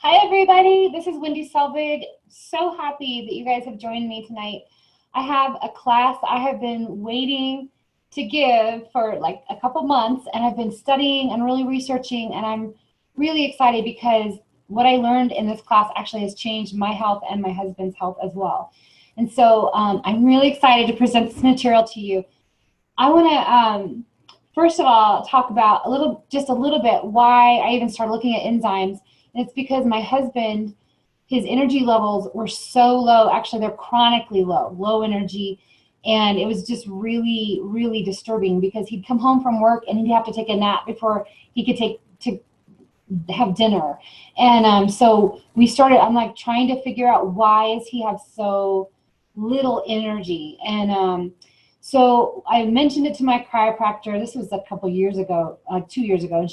Hi, everybody. This is Wendy Selvig. So happy that you guys have joined me tonight. I have a class I have been waiting to give for like a couple months, and I've been studying and really researching, and I'm really excited because what I learned in this class actually has changed my health and my husband's health as well. And so I'm really excited to present this material to you. I want to first of all talk about just a little bit why I even started looking at enzymes. And it's because my husband, his energy levels were so low. Actually, they're chronically low energy. And it was just really, really disturbing because he'd come home from work and he'd have to take a nap before he could have dinner. And so we started, I'm like trying to figure out why does he have so little energy. And so I mentioned it to my chiropractor. This was a couple years ago, like 2 years ago, and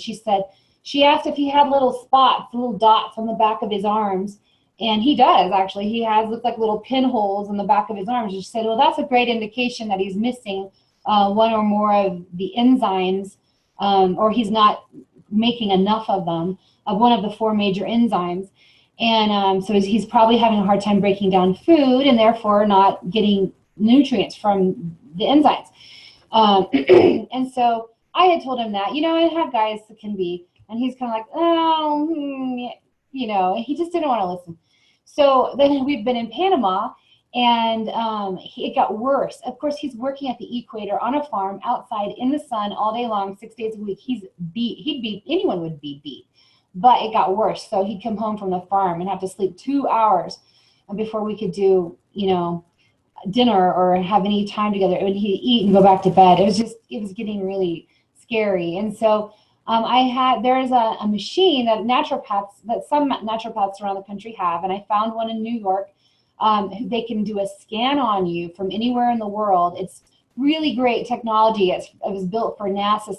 she asked if he had little spots, little dots on the back of his arms, and he does actually. He has look like little pinholes on the back of his arms. She said, well, that's a great indication that he's missing one or more of the enzymes, or he's not making enough of them, of one of the 4 major enzymes. And so he's probably having a hard time breaking down food and therefore not getting nutrients from the enzymes. And so I had told him that, I have guys that can be, and he's kind of like, he just didn't want to listen. So then we've been in Panama, and it got worse. Of course, he's working at the equator on a farm outside in the sun all day long, 6 days a week. Anyone would be beat, but it got worse. So he'd come home from the farm and have to sleep 2 hours before we could do, dinner or have any time together. When he'd eat and go back to bed, it was getting really scary. And so there's a machine that some naturopaths around the country have, and I found one in New York. They can do a scan on you from anywhere in the world. It's really great technology. It was built for NASA,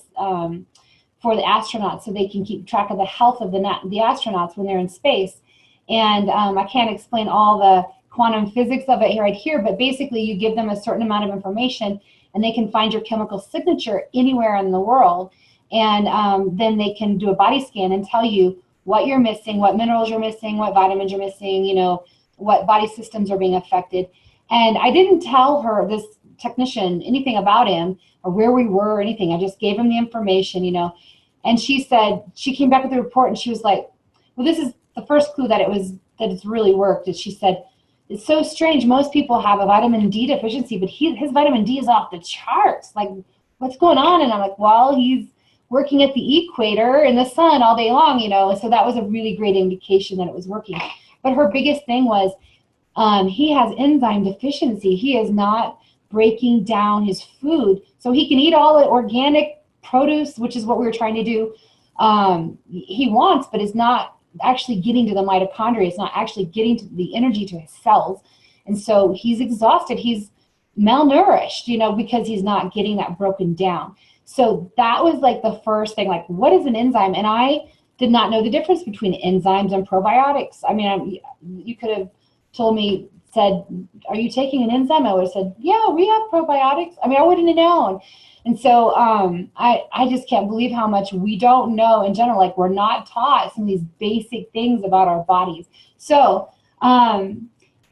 for the astronauts, so they can keep track of the health of the astronauts when they're in space. And I can't explain all the quantum physics of it right here, but basically you give them a certain amount of information and they can find your chemical signature anywhere in the world. And then they can do a body scan and tell you what you're missing, what minerals you're missing, what vitamins you're missing, what body systems are being affected. And I didn't tell this technician anything about him or where we were or anything. I just gave him the information, and she came back with the report and she was like, well, this is the first clue that it's really worked. And she said, it's so strange. Most people have a vitamin D deficiency, but his vitamin D is off the charts. Like, what's going on? And I'm like, well, he's working at the equator in the sun all day long, so that was a really great indication that it was working. But her biggest thing was he has enzyme deficiency. He is not breaking down his food. So he can eat all the organic produce, which is what we were trying to do. He wants, but it's not actually getting to the mitochondria. It's not actually getting to the energy to his cells. And so he's exhausted. He's malnourished, because he's not getting that broken down. So that was like the first thing, like, what is an enzyme? And I did not know the difference between enzymes and probiotics. I mean, you could have said, are you taking an enzyme? I would have said, yeah, we have probiotics. I mean, I wouldn't have known. And so I just can't believe how much we don't know in general. Like, we're not taught some of these basic things about our bodies. So I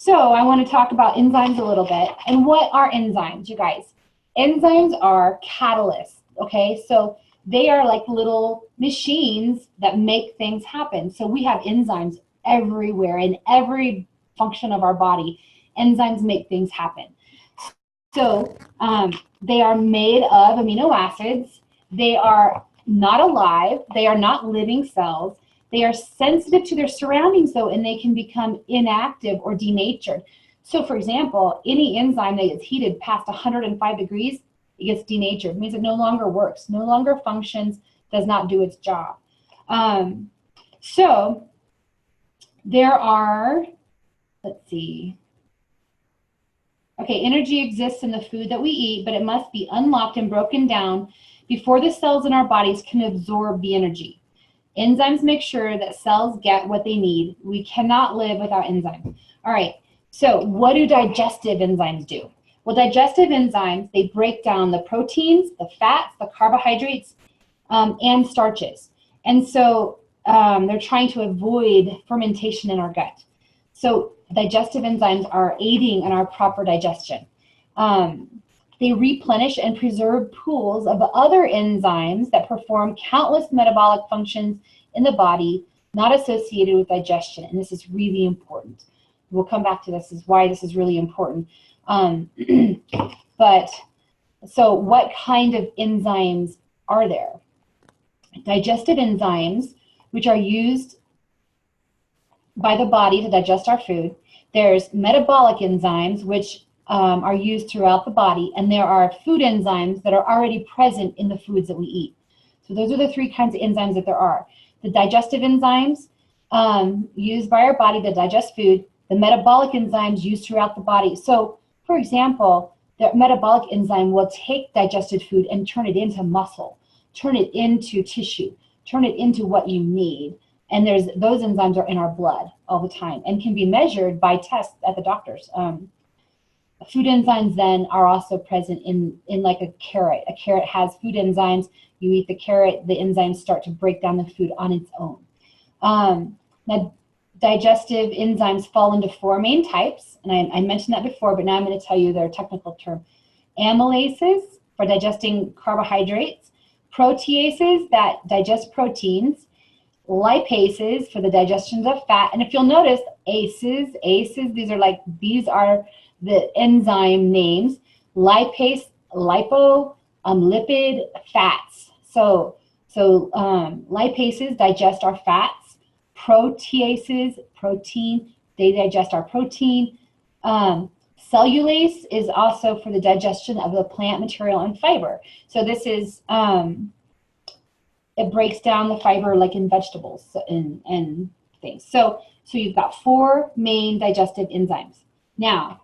want to talk about enzymes a little bit. And what are enzymes, you guys? Enzymes are catalysts, okay? So they are like little machines that make things happen. So we have enzymes everywhere in every function of our body. Enzymes make things happen. So they are made of amino acids. They are not alive. They are not living cells. They are sensitive to their surroundings, though, and they can become inactive or denatured. So, for example, any enzyme that gets heated past 105 degrees, it gets denatured. It means it no longer works, no longer functions, does not do its job. So there are, let's see. Okay, energy exists in the food that we eat, but it must be unlocked and broken down before the cells in our bodies can absorb the energy. Enzymes make sure that cells get what they need. We cannot live without enzymes. All right, so what do digestive enzymes do? Well, digestive enzymes, they break down the proteins, the fats, the carbohydrates, and starches. And so they're trying to avoid fermentation in our gut. So digestive enzymes are aiding in our proper digestion. They replenish and preserve pools of other enzymes that perform countless metabolic functions in the body not associated with digestion. And this is really important. We'll come back to this, is why this is really important. But so what kind of enzymes are there? Digestive enzymes, which are used by the body to digest our food. There's metabolic enzymes, which are used throughout the body, and there are food enzymes that are already present in the foods that we eat. So those are the three kinds of enzymes that there are. The digestive enzymes used by our body to digest food, the metabolic enzymes used throughout the body. So, for example, the metabolic enzyme will take digested food and turn it into muscle, turn it into tissue, turn it into what you need. And those enzymes are in our blood all the time and can be measured by tests at the doctors. Food enzymes then are also present in like a carrot. A carrot has food enzymes. You eat the carrot, the enzymes start to break down the food on its own. Now, digestive enzymes fall into four main types, and I mentioned that before, but now I'm going to tell you their technical term. Amylases for digesting carbohydrates, proteases that digest proteins, lipases for the digestion of fat, and if you'll notice, aces, these are the enzyme names: lipase, lipo, lipid, fats. So lipases digest our fats. Proteases, protein, they digest our protein. Cellulase is also for the digestion of the plant material and fiber. So this is, it breaks down the fiber like in vegetables and things. So you've got four main digestive enzymes. Now,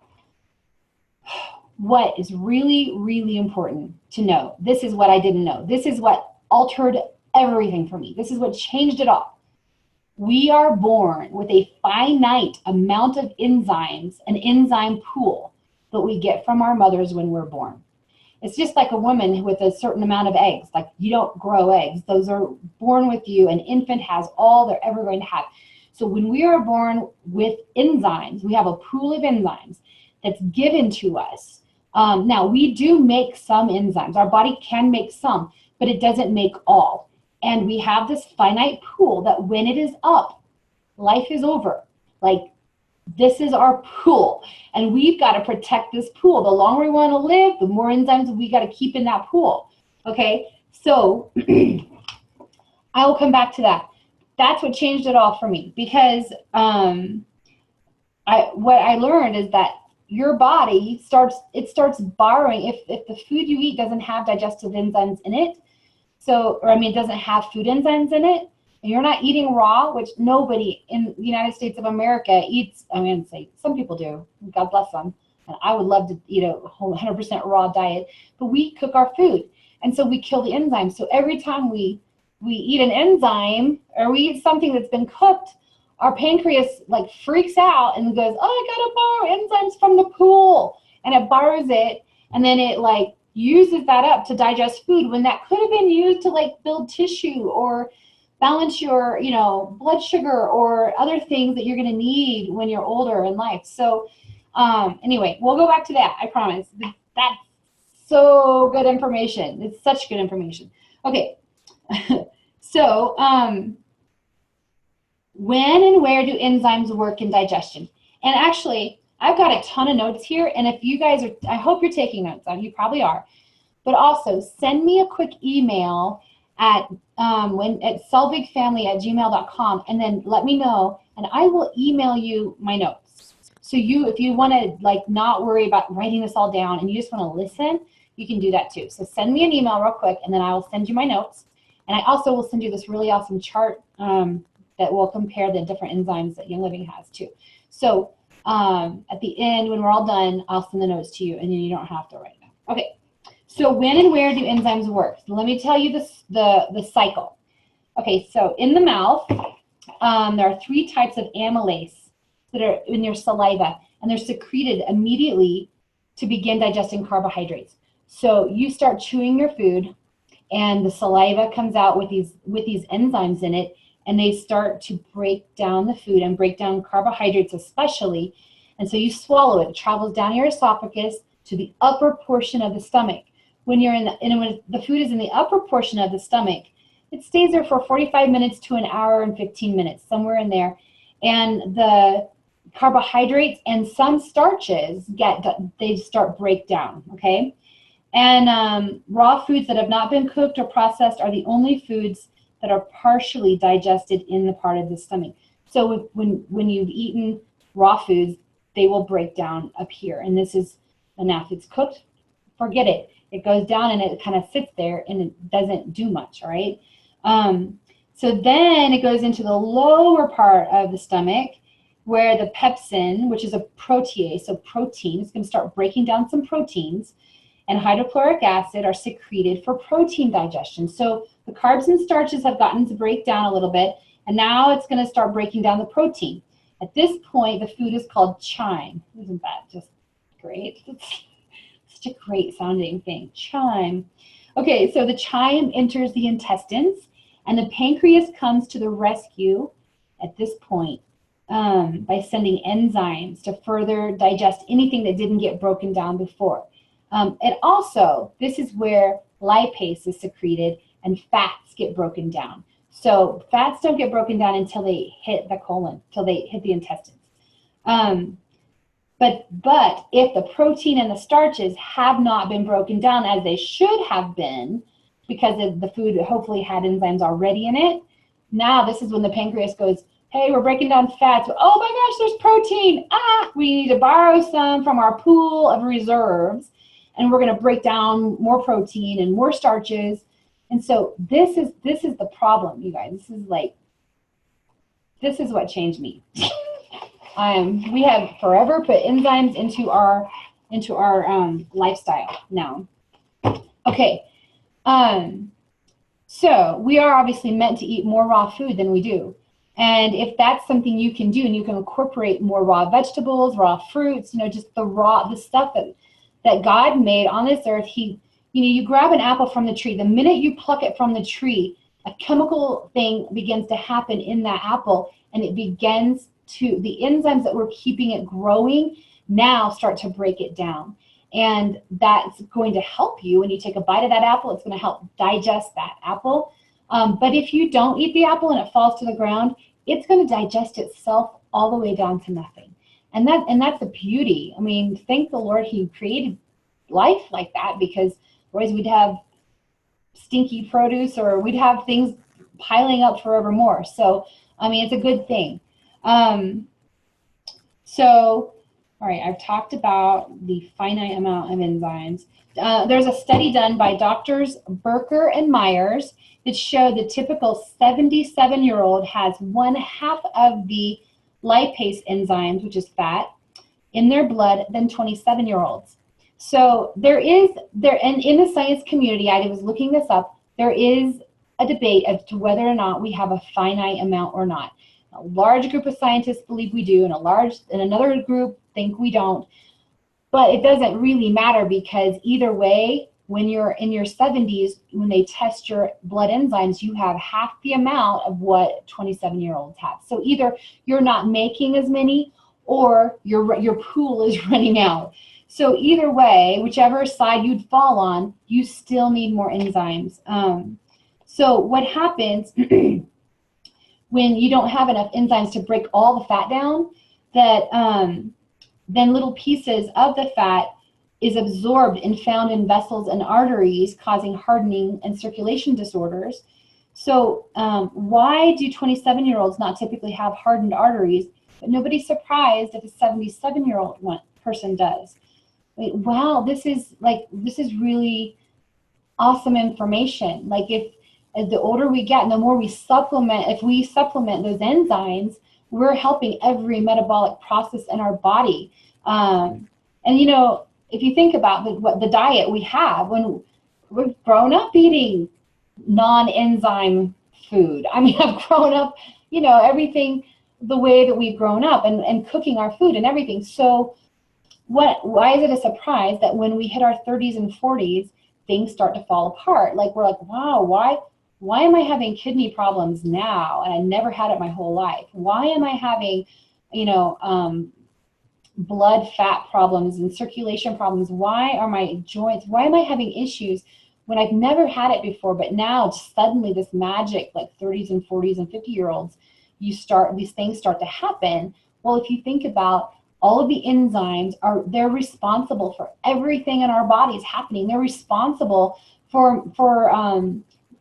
what is really, really important to know, this is what I didn't know. This is what altered everything for me. This is what changed it all. We are born with a finite amount of enzymes, an enzyme pool that we get from our mothers when we're born. It's just like a woman with a certain amount of eggs. Like, you don't grow eggs. Those are born with you. An infant has all they're ever going to have. So when we are born with enzymes, we have a pool of enzymes that's given to us. Now, we do make some enzymes. Our body can make some, but it doesn't make all. And we have this finite pool that when it is up, life is over. Like, this is our pool. And we've got to protect this pool. The longer we want to live, the more enzymes we got to keep in that pool. Okay? So, I will come back to that. That's what changed it all for me. Because what I learned is that your body starts borrowing, if the food you eat doesn't have digestive enzymes in it, it doesn't have food enzymes in it, and you're not eating raw, which nobody in the United States of America eats. Some people do, God bless them, and I would love to eat a whole 100% raw diet, but we cook our food, and so we kill the enzymes. So every time we eat an enzyme, or we eat something that's been cooked, our pancreas like freaks out and goes, oh, I gotta borrow enzymes from the pool. And it borrows it, and then it like uses that up to digest food when that could have been used to like build tissue or balance your, blood sugar or other things that you're gonna need when you're older in life. So anyway, we'll go back to that, I promise. That's so good information. It's such good information. Okay, so when and where do enzymes work in digestion? And actually, I've got a ton of notes here, and if you guys are, I hope you're taking notes. You probably are. But also, send me a quick email at selvigfamily@gmail.com, and then let me know, and I will email you my notes. So if you want to like not worry about writing this all down, and you just want to listen, you can do that too. So send me an email real quick, and then I will send you my notes. And I also will send you this really awesome chart that will compare the different enzymes that Young Living has too. So at the end, when we're all done, I'll send the notes to you, and then you don't have to write them. Okay, so when and where do enzymes work? So let me tell you the cycle. Okay, so in the mouth, there are three types of amylase that are in your saliva, and they're secreted immediately to begin digesting carbohydrates. So you start chewing your food, and the saliva comes out with these enzymes in it, and they start to break down the food and break down carbohydrates especially. And so you swallow it. It travels down your esophagus to the upper portion of the stomach. When you're when the food is in the upper portion of the stomach, it stays there for 45 minutes to an hour and 15 minutes, somewhere in there. And the carbohydrates and some starches they start break down, okay? And raw foods that have not been cooked or processed are the only foods that are partially digested in the part of the stomach. So when you've eaten raw foods, they will break down up here. And this is, and now if it's cooked, forget it. It goes down and it kind of sits there and it doesn't do much, all right? So then it goes into the lower part of the stomach where the pepsin, which is a protease, so protein, is going to start breaking down some proteins, and hydrochloric acid are secreted for protein digestion. So the carbs and starches have gotten to break down a little bit, and now it's going to start breaking down the protein. At this point, the food is called chyme. Isn't that just great? It's such a great sounding thing, chyme. Okay, so the chyme enters the intestines, and the pancreas comes to the rescue at this point by sending enzymes to further digest anything that didn't get broken down before. And also, this is where lipase is secreted and fats get broken down. So fats don't get broken down until they hit the colon, until they hit the intestines. But if the protein and the starches have not been broken down as they should have been, because the food hopefully had enzymes already in it, now this is when the pancreas goes, hey, we're breaking down fats. Oh my gosh, there's protein. We need to borrow some from our pool of reserves, and we're going to break down more protein and more starches. And so this is the problem, you guys. This is what changed me. We have forever put enzymes into our lifestyle now. Okay. So we are obviously meant to eat more raw food than we do. And if that's something you can do, and you can incorporate more raw vegetables, raw fruits, just the stuff that God made on this earth, you grab an apple from the tree. The minute you pluck it from the tree, a chemical thing begins to happen in that apple, and it begins to, the enzymes that were keeping it growing now start to break it down. And that's going to help you when you take a bite of that apple. It's going to help digest that apple. But if you don't eat the apple and it falls to the ground, it's going to digest itself all the way down to nothing. And that's the beauty. I mean, thank the Lord He created life like that, because otherwise we'd have stinky produce, or we'd have things piling up forevermore. So, I mean, it's a good thing. All right, I've talked about the finite amount of enzymes. There's a study done by doctors Berker and Myers that showed the typical 77-year-old has 1/2 of the lipase enzymes, which is fat, in their blood than 27-year-olds. So and in the science community, I was looking this up, there is a debate as to whether or not we have a finite amount or not. A large group of scientists believe we do, and another group think we don't. But it doesn't really matter, because either way, when you're in your 70s, when they test your blood enzymes, you have half the amount of what 27-year-olds have. So either you're not making as many, or your pool is running out. So either way, whichever side you'd fall on, you still need more enzymes. So what happens when you don't have enough enzymes to break all the fat down, that then little pieces of the fat is absorbed and found in vessels and arteries, causing hardening and circulation disorders. So why do 27-year-olds not typically have hardened arteries, but nobody's surprised if a 77-year-old person does? Wow, this is really awesome information. Like, as the older we get and the more we supplement, if we supplement those enzymes, we're helping every metabolic process in our body. And if you think about the diet we have, when we've grown up eating non-enzyme food. I mean, I've grown up, everything the way that we've grown up, and cooking our food and everything. So why is it a surprise that when we hit our 30s and 40s, things start to fall apart? Like, we're like, wow, why am I having kidney problems now? And I never had it my whole life. Why am I having, you know, blood fat problems and circulation problems? Why are my joints, why am I having issues when I've never had it before, but now suddenly this magic, like 30s and 40s and 50-year-olds, these things start to happen. Well, if you think about all of the enzymes, they're responsible for everything in our bodies happening. They're responsible for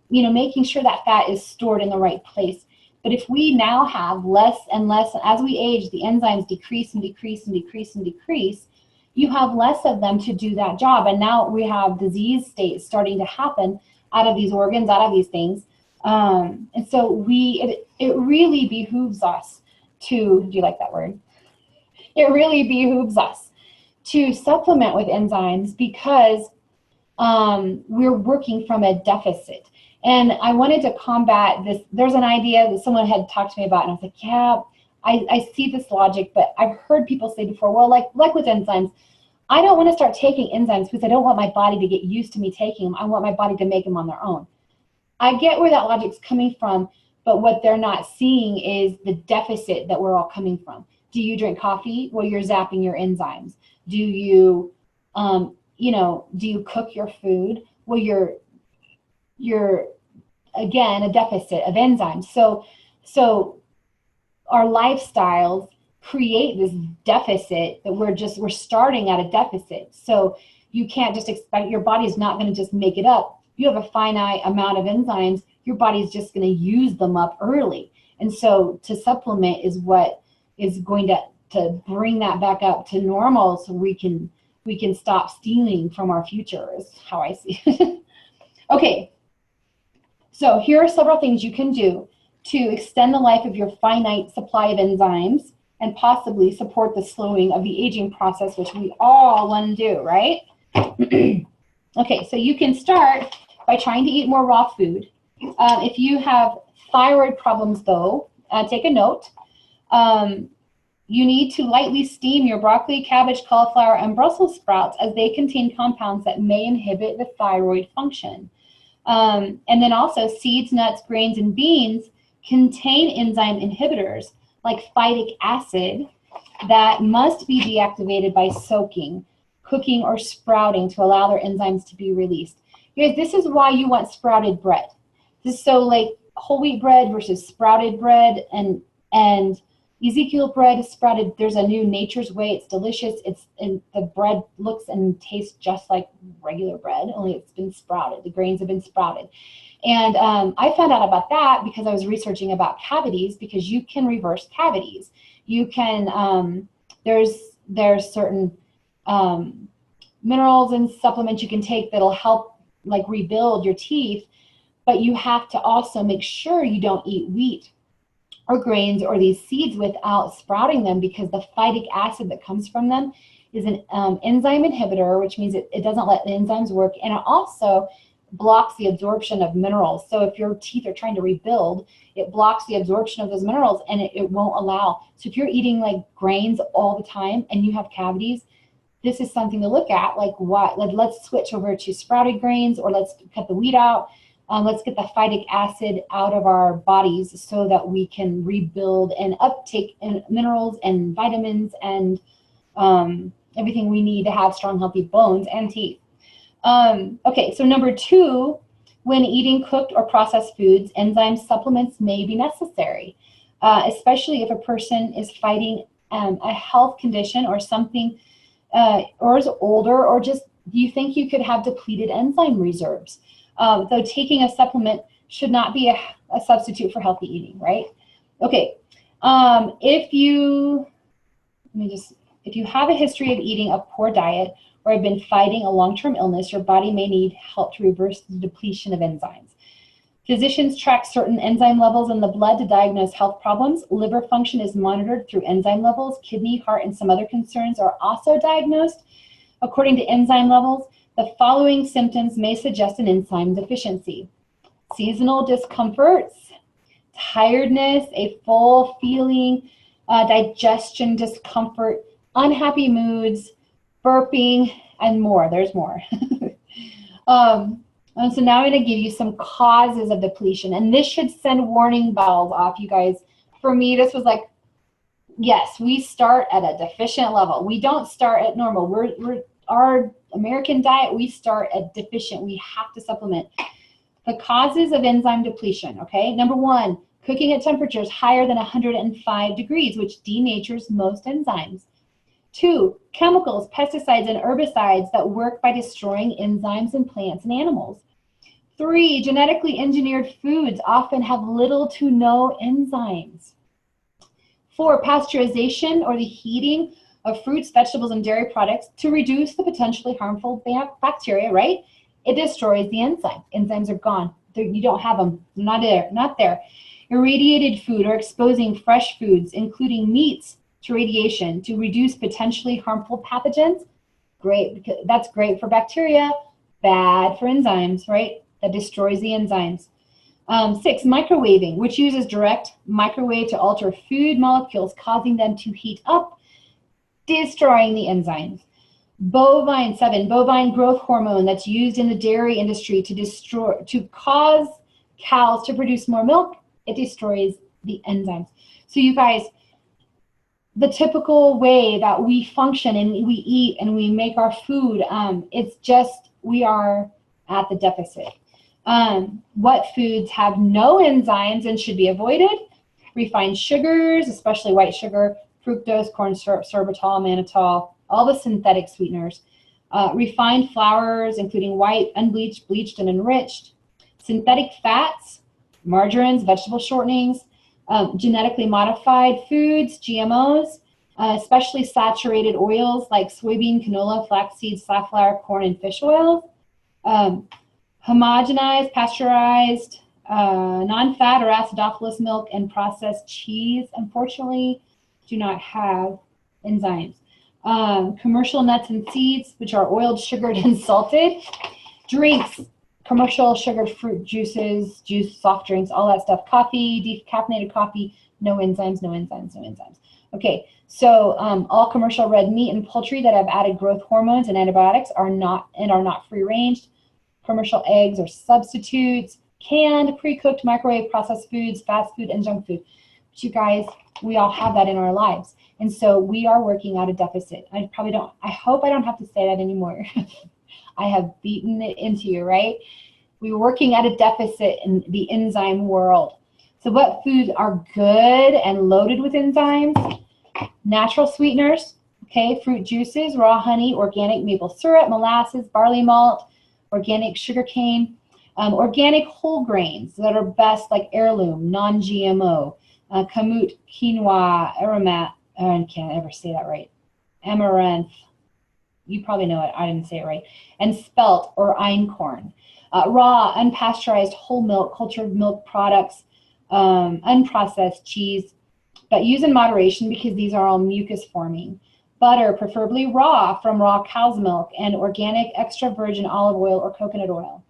you know, making sure that fat is stored in the right place. But if we now have less and less, as we age, the enzymes decrease and decrease and decrease and decrease, you have less of them to do that job. And now we have disease states starting to happen out of these organs, out of these things. And so it really behooves us to, do you like that word? It really behooves us to supplement with enzymes because we're working from a deficit. And I wanted to combat this. There's an idea that someone had talked to me about, and I was like, yeah, I see this logic, but I've heard people say before, well, like with enzymes, I don't want to start taking enzymes because I don't want my body to get used to me taking them. I want my body to make them on their own. I get where that logic's coming from, but what they're not seeing is the deficit that we're all coming from. Do you drink coffee? Well, you're zapping your enzymes. Do you, you know, do you cook your food? Well, you're again a deficit of enzymes. So our lifestyles create this deficit that we're starting at a deficit. So you can't just expect, your body's not going to just make it up. You have a finite amount of enzymes, your body's just going to use them up early. And so to supplement is what is going to bring that back up to normal, so we can stop stealing from our future, is how I see it. Okay, so here are several things you can do to extend the life of your finite supply of enzymes and possibly support the slowing of the aging process, which we all want to do, right? Okay, so you can start by trying to eat more raw food. If you have thyroid problems, though, take a note. You need to lightly steam your broccoli, cabbage, cauliflower, and Brussels sprouts, as they contain compounds that may inhibit the thyroid function. And then also seeds, nuts, grains, and beans contain enzyme inhibitors like phytic acid that must be deactivated by soaking, cooking, or sprouting to allow their enzymes to be released. Because this is why you want sprouted bread. This is so like whole wheat bread versus sprouted bread, and Ezekiel bread is sprouted. There's a new Nature's Way. It's delicious. And the bread looks and tastes just like regular bread, only it's been sprouted. The grains have been sprouted. And I found out about that because I was researching about cavities, because you can reverse cavities. You can, there's certain minerals and supplements you can take that'll help like rebuild your teeth, but you have to also make sure you don't eat wheat or grains or these seeds without sprouting them, because the phytic acid that comes from them is an enzyme inhibitor, which means it doesn't let the enzymes work, and it also blocks the absorption of minerals. So if your teeth are trying to rebuild, it blocks the absorption of those minerals, and it won't allow. So if you're eating like grains all the time and you have cavities, this is something to look at. Like what? Let's switch over to sprouted grains, or let's cut the wheat out. Let's get the phytic acid out of our bodies so that we can rebuild and uptake minerals and vitamins and everything we need to have strong, healthy bones and teeth. Okay, so number 2, when eating cooked or processed foods, enzyme supplements may be necessary, especially if a person is fighting a health condition or something, or is older, or just you think you could have depleted enzyme reserves. Though taking a supplement should not be a substitute for healthy eating, right? Okay, if you have a history of eating a poor diet or have been fighting a long-term illness, your body may need help to reverse the depletion of enzymes. Physicians track certain enzyme levels in the blood to diagnose health problems. Liver function is monitored through enzyme levels. Kidney, heart, and some other concerns are also diagnosed according to enzyme levels. The following symptoms may suggest an enzyme deficiency: seasonal discomforts, tiredness, a full feeling, digestion discomfort, unhappy moods, burping, and more. There's more. And so now I'm going to give you some causes of depletion. And this should send warning bells off, you guys. For me, this was like, yes, we start at a deficient level. We don't start at normal. Our American diet, we start at deficient. We have to supplement. The causes of enzyme depletion, okay? Number one, cooking at temperatures higher than 105 degrees, which denatures most enzymes. 2, chemicals, pesticides, and herbicides that work by destroying enzymes in plants and animals. 3, genetically engineered foods often have little to no enzymes. 4, pasteurization or the heating of fruits, vegetables, and dairy products to reduce the potentially harmful bacteria, right? It destroys the enzyme. Enzymes are gone. You don't have them. They're not there. Irradiated food or exposing fresh foods, including meats, to radiation to reduce potentially harmful pathogens. Great, because that's great for bacteria, bad for enzymes, right? That destroys the enzymes. 6, microwaving, which uses direct microwave to alter food molecules, causing them to heat up, destroying the enzymes. 7, bovine growth hormone that's used in the dairy industry to cause cows to produce more milk. It destroys the enzymes. So you guys, the typical way that we function and we eat and we make our food, it's just we are at the deficit. What foods have no enzymes and should be avoided? Refined sugars, especially white sugar, fructose, corn syrup, sorbitol, mannitol, all the synthetic sweeteners. Refined flours, including white, unbleached, bleached, and enriched. Synthetic fats, margarines, vegetable shortenings. Genetically modified foods, GMOs, especially saturated oils like soybean, canola, flaxseed, safflower, corn, and fish oils. Homogenized, pasteurized, non-fat or acidophilus milk, and processed cheese, unfortunately, do not have enzymes. Commercial nuts and seeds, which are oiled, sugared, and salted. Drinks, commercial sugared fruit juices, soft drinks, all that stuff. Coffee, decaffeinated coffee, no enzymes, no enzymes, no enzymes. Okay, so all commercial red meat and poultry that have added growth hormones and antibiotics are not free range. Commercial eggs are substitutes. Canned, pre-cooked, microwave processed foods, fast food, and junk food. But you guys, we all have that in our lives. And so we are working at a deficit. I hope I don't have to say that anymore. I have beaten it into you, right? We're working at a deficit in the enzyme world. So what foods are good and loaded with enzymes? Natural sweeteners, okay, fruit juices, raw honey, organic maple syrup, molasses, barley malt, organic sugar cane, organic whole grains that are best, like heirloom, non-GMO, kamut, quinoa, I can't ever say that right, amaranth, you probably know it, I didn't say it right, and spelt or einkorn. Raw, unpasteurized whole milk, cultured milk products, unprocessed cheese, but use in moderation because these are all mucus forming. Butter, preferably raw from raw cow's milk, and organic extra virgin olive oil or coconut oil.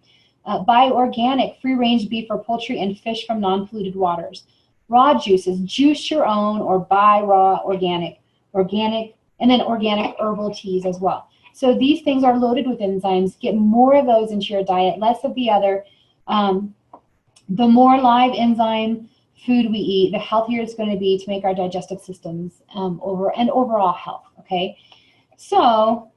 Buy organic free-range beef or poultry and fish from non-polluted waters. Raw juices, juice your own or buy raw organic, and then organic herbal teas as well. So these things are loaded with enzymes. Get more of those into your diet, less of the other. The more live enzyme food we eat, the healthier it's going to be to make our digestive systems and overall health, okay? So,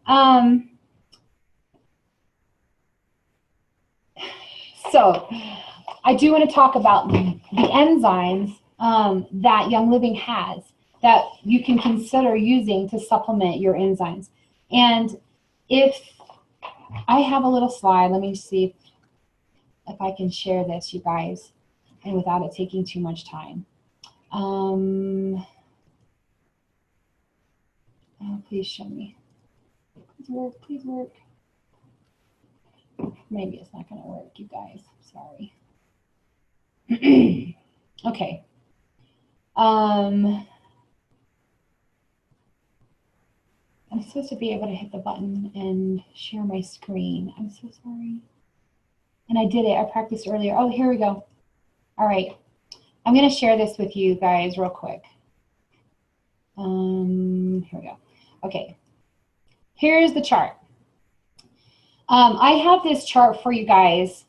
I do want to talk about the enzymes that Young Living has that you can consider using to supplement your enzymes. And if I have a little slide, let me see if I can share this, you guys, and without it taking too much time. Oh, please show me. Please work, please work. Maybe it's not going to work, you guys. Sorry. Okay. I'm supposed to be able to hit the button and share my screen. I'm so sorry. And I did it. I practiced earlier. Oh, here we go. All right. I'm going to share this with you guys real quick. Here we go. Okay. Here's the chart. I have this chart for you guys,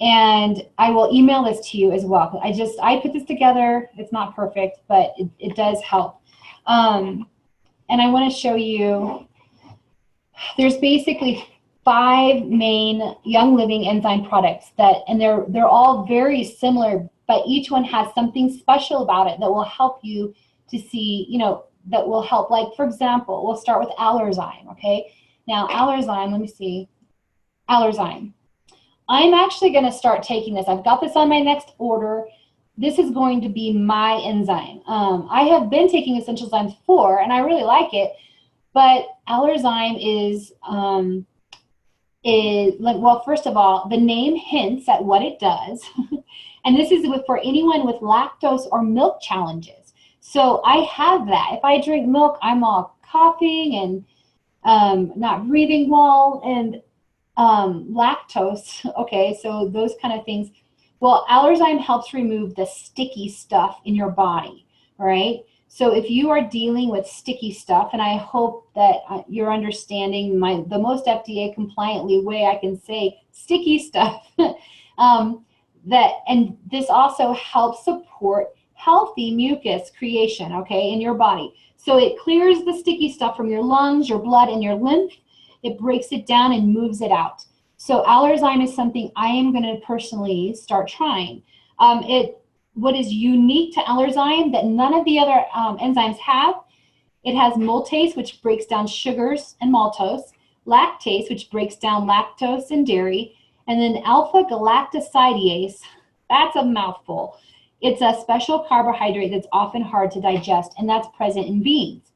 and I will email this to you as well. I put this together. It's not perfect, but it does help. And I want to show you, there's basically 5 main Young Living enzyme products and they're all very similar, but each one has something special about it that will help you to see, that will help. Like, for example, we'll start with Allerzyme, okay? Now, Allerzyme, let me see. Allerzyme. I'm actually going to start taking this. I've got this on my next order. This is going to be my enzyme. I have been taking Essential Zymes 4, and I really like it, but Allerzyme is well, first of all, the name hints at what it does. And this is for anyone with lactose or milk challenges. So I have that. If I drink milk, I'm all coughing and not breathing well, and lactose, okay, so those kind of things. Well, Allerzyme helps remove the sticky stuff in your body, right? So if you are dealing with sticky stuff, and I hope that you're understanding the most FDA compliantly way I can say sticky stuff, and this also helps support healthy mucus creation, okay, in your body. So it clears the sticky stuff from your lungs, your blood, and your lymph. It breaks it down and moves it out. So Allerzyme is something I am going to personally start trying. What is unique to Allerzyme that none of the other enzymes have, it has maltase, which breaks down sugars and maltose, lactase, which breaks down lactose and dairy, and then alpha-galactosidase. That's a mouthful. It's a special carbohydrate that's often hard to digest, and that's present in beans.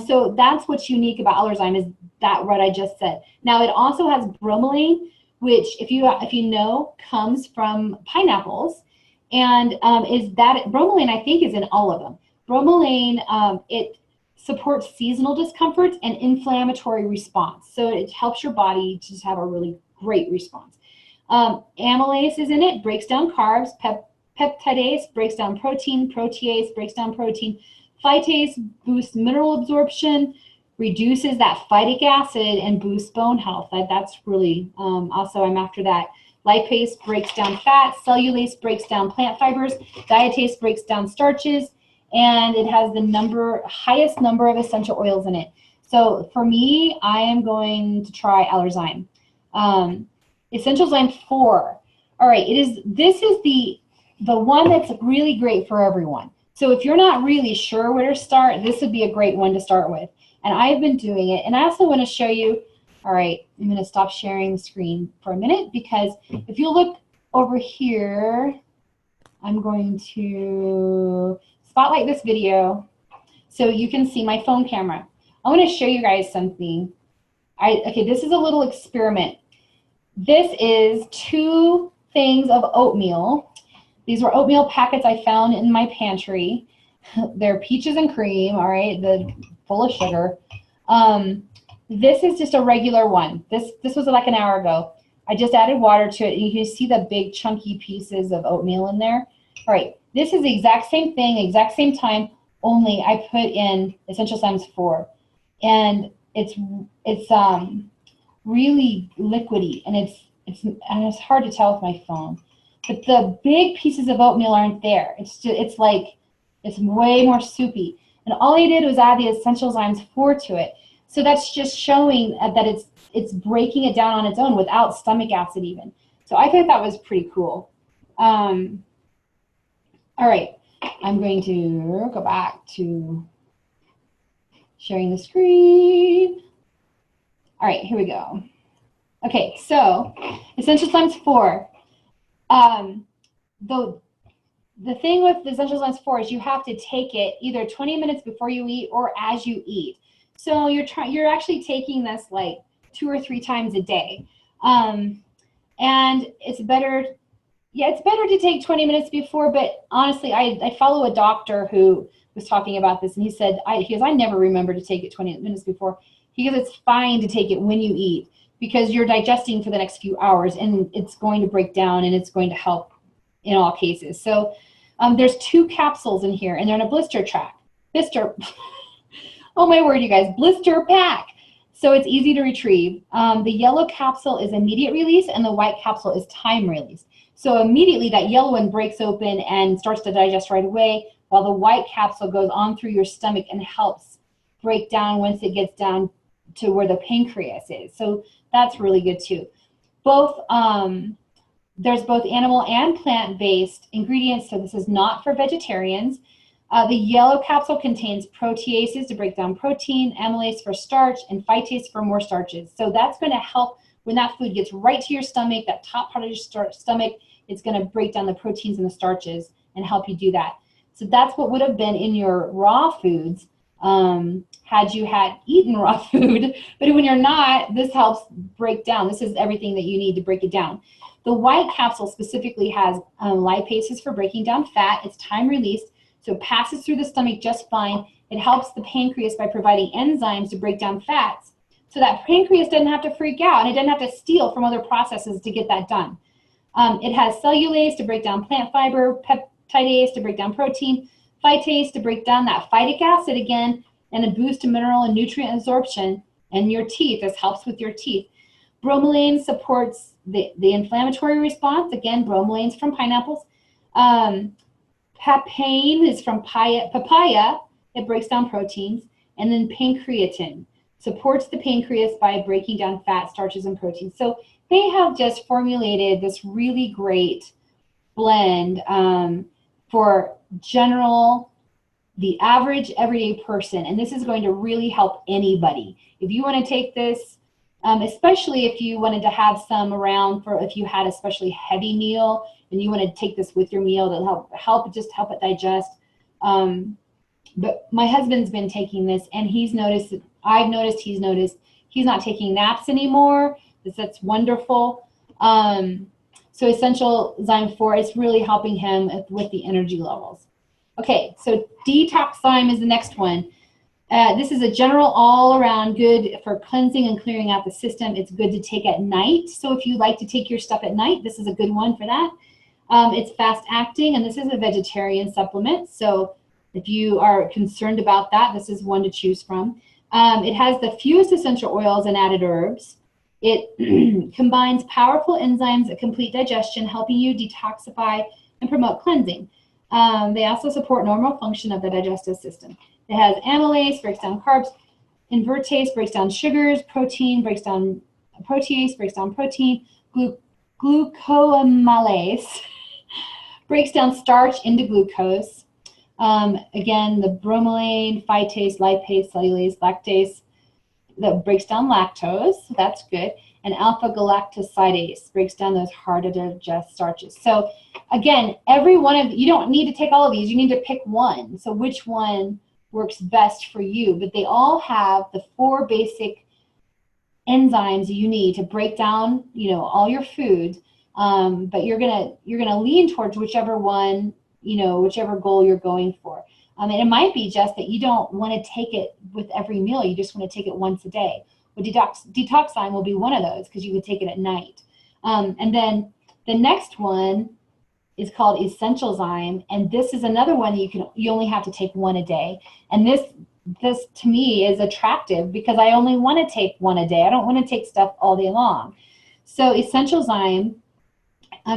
So that's what's unique about Allerzyme, is that what I just said. Now, it also has bromelain, which, if you know, comes from pineapples, and bromelain, I think, is in all of them. Bromelain, it supports seasonal discomforts and inflammatory response. So it helps your body to just have a really great response. Amylase is in it, breaks down carbs. Peptidase breaks down protein. Protease breaks down protein. Phytase boosts mineral absorption, reduces that phytic acid, and boosts bone health. That's really, also, I'm after that. Lipase breaks down fat. Cellulase breaks down plant fibers. Dietase breaks down starches. And it has the highest number of essential oils in it. So for me, I am going to try Allerzyme. Essential Zyme 4. All right, this is the one that's really great for everyone. So if you're not really sure where to start, this would be a great one to start with. And I've been doing it. And I also want to show you, all right, I'm going to stop sharing the screen for a minute, because if you look over here, I'm going to spotlight this video so you can see my phone camera. I want to show you guys something. Okay, this is a little experiment. This is 2 things of oatmeal. These were oatmeal packets I found in my pantry. They're peaches and cream, all right, full of sugar. This is just a regular one. This was like an hour ago. I just added water to it, and you can see the big chunky pieces of oatmeal in there. All right, this is the exact same thing, exact same time, only I put in Essential Zymes 4. And it's really liquidy, and it's hard to tell with my phone. But the big pieces of oatmeal aren't there. It's way more soupy. And all I did was add the Essential Zymes 4 to it. So that's just showing that it's breaking it down on its own without stomach acid even. So I thought that was pretty cool. All right, I'm going to go back to sharing the screen. All right, here we go. Okay, so Essential Zymes 4. The thing with the Essential Zymes 4 is you have to take it either 20 minutes before you eat or as you eat. So you're actually taking this like 2 or 3 times a day. And it's better to take 20 minutes before, but honestly, I follow a doctor who was talking about this, and he said, I never remember to take it 20 minutes before. He goes, it's fine to take it when you eat, because you're digesting for the next few hours, and it's going to break down, and it's going to help in all cases. So there's 2 capsules in here, and they're in a blister pack. Oh my word, you guys, blister pack. So it's easy to retrieve. The yellow capsule is immediate release and the white capsule is time release. So immediately that yellow one breaks open and starts to digest right away, while the white capsule goes on through your stomach and helps break down once it gets down to where the pancreas is. So that's really good too. There's both animal and plant-based ingredients, so this is not for vegetarians. The yellow capsule contains proteases to break down protein, amylase for starch, and phytase for more starches. So that's going to help when that food gets right to your stomach, that top part of your stomach, it's going to break down the proteins and the starches and help you do that. So that's what would have been in your raw foods had you had eaten raw food. But when you're not, this helps break down. This is everything that you need to break it down. The white capsule specifically has lipases for breaking down fat. It's time released, so it passes through the stomach just fine. It helps the pancreas by providing enzymes to break down fats, so that pancreas doesn't have to freak out and it doesn't have to steal from other processes to get that done. It has cellulase to break down plant fiber, peptidase to break down protein, phytase to break down that phytic acid again, and a boost to mineral and nutrient absorption. And your teeth, this helps with your teeth. Bromelain supports the inflammatory response. Again, bromelain's from pineapples. Papain is from papaya. It breaks down proteins. And then pancreatin supports the pancreas by breaking down fat, starches, and proteins. So they have just formulated this really great blend for the average everyday person. And this is going to really help anybody. If you want to take this, especially if you wanted to have some around for if you had a especially heavy meal and you want to take this with your meal to help it digest. But my husband's been taking this and he's noticed, he's not taking naps anymore. That's wonderful. So Essential-Zyme 4 is really helping him with the energy levels. Okay, so Detoxyme is the next one. This is a general all-around good for cleansing and clearing out the system. It's good to take at night. So if you like to take your stuff at night, this is a good one for that. It's fast-acting, and this is a vegetarian supplement. So if you are concerned about that, this is one to choose from. It has the fewest essential oils and added herbs. It combines powerful enzymes that complete digestion, helping you detoxify and promote cleansing. They also support normal function of the digestive system. It has amylase, breaks down carbs, invertase, breaks down sugars, protein, breaks down protease, breaks down protein, glucoamylase, breaks down starch into glucose. Again, the bromelain, phytase, lipase, cellulase, lactase, that breaks down lactose, so that's good. And alpha-galactosidase breaks down those hard to digest starches. So again, you don't need to take all of these, you need to pick one. So which one works best for you? But they all have the 4 basic enzymes you need to break down, all your food. But you're gonna lean towards whichever one, whichever goal you're going for. And it might be just that you don't want to take it with every meal. You just want to take it once a day. Well, Detoxyme will be one of those because you could take it at night. And then the next one is called Essential-Zyme, and this is another one you only have to take one a day. And this to me is attractive because I only want to take one a day. I don't want to take stuff all day long. So Essential-Zyme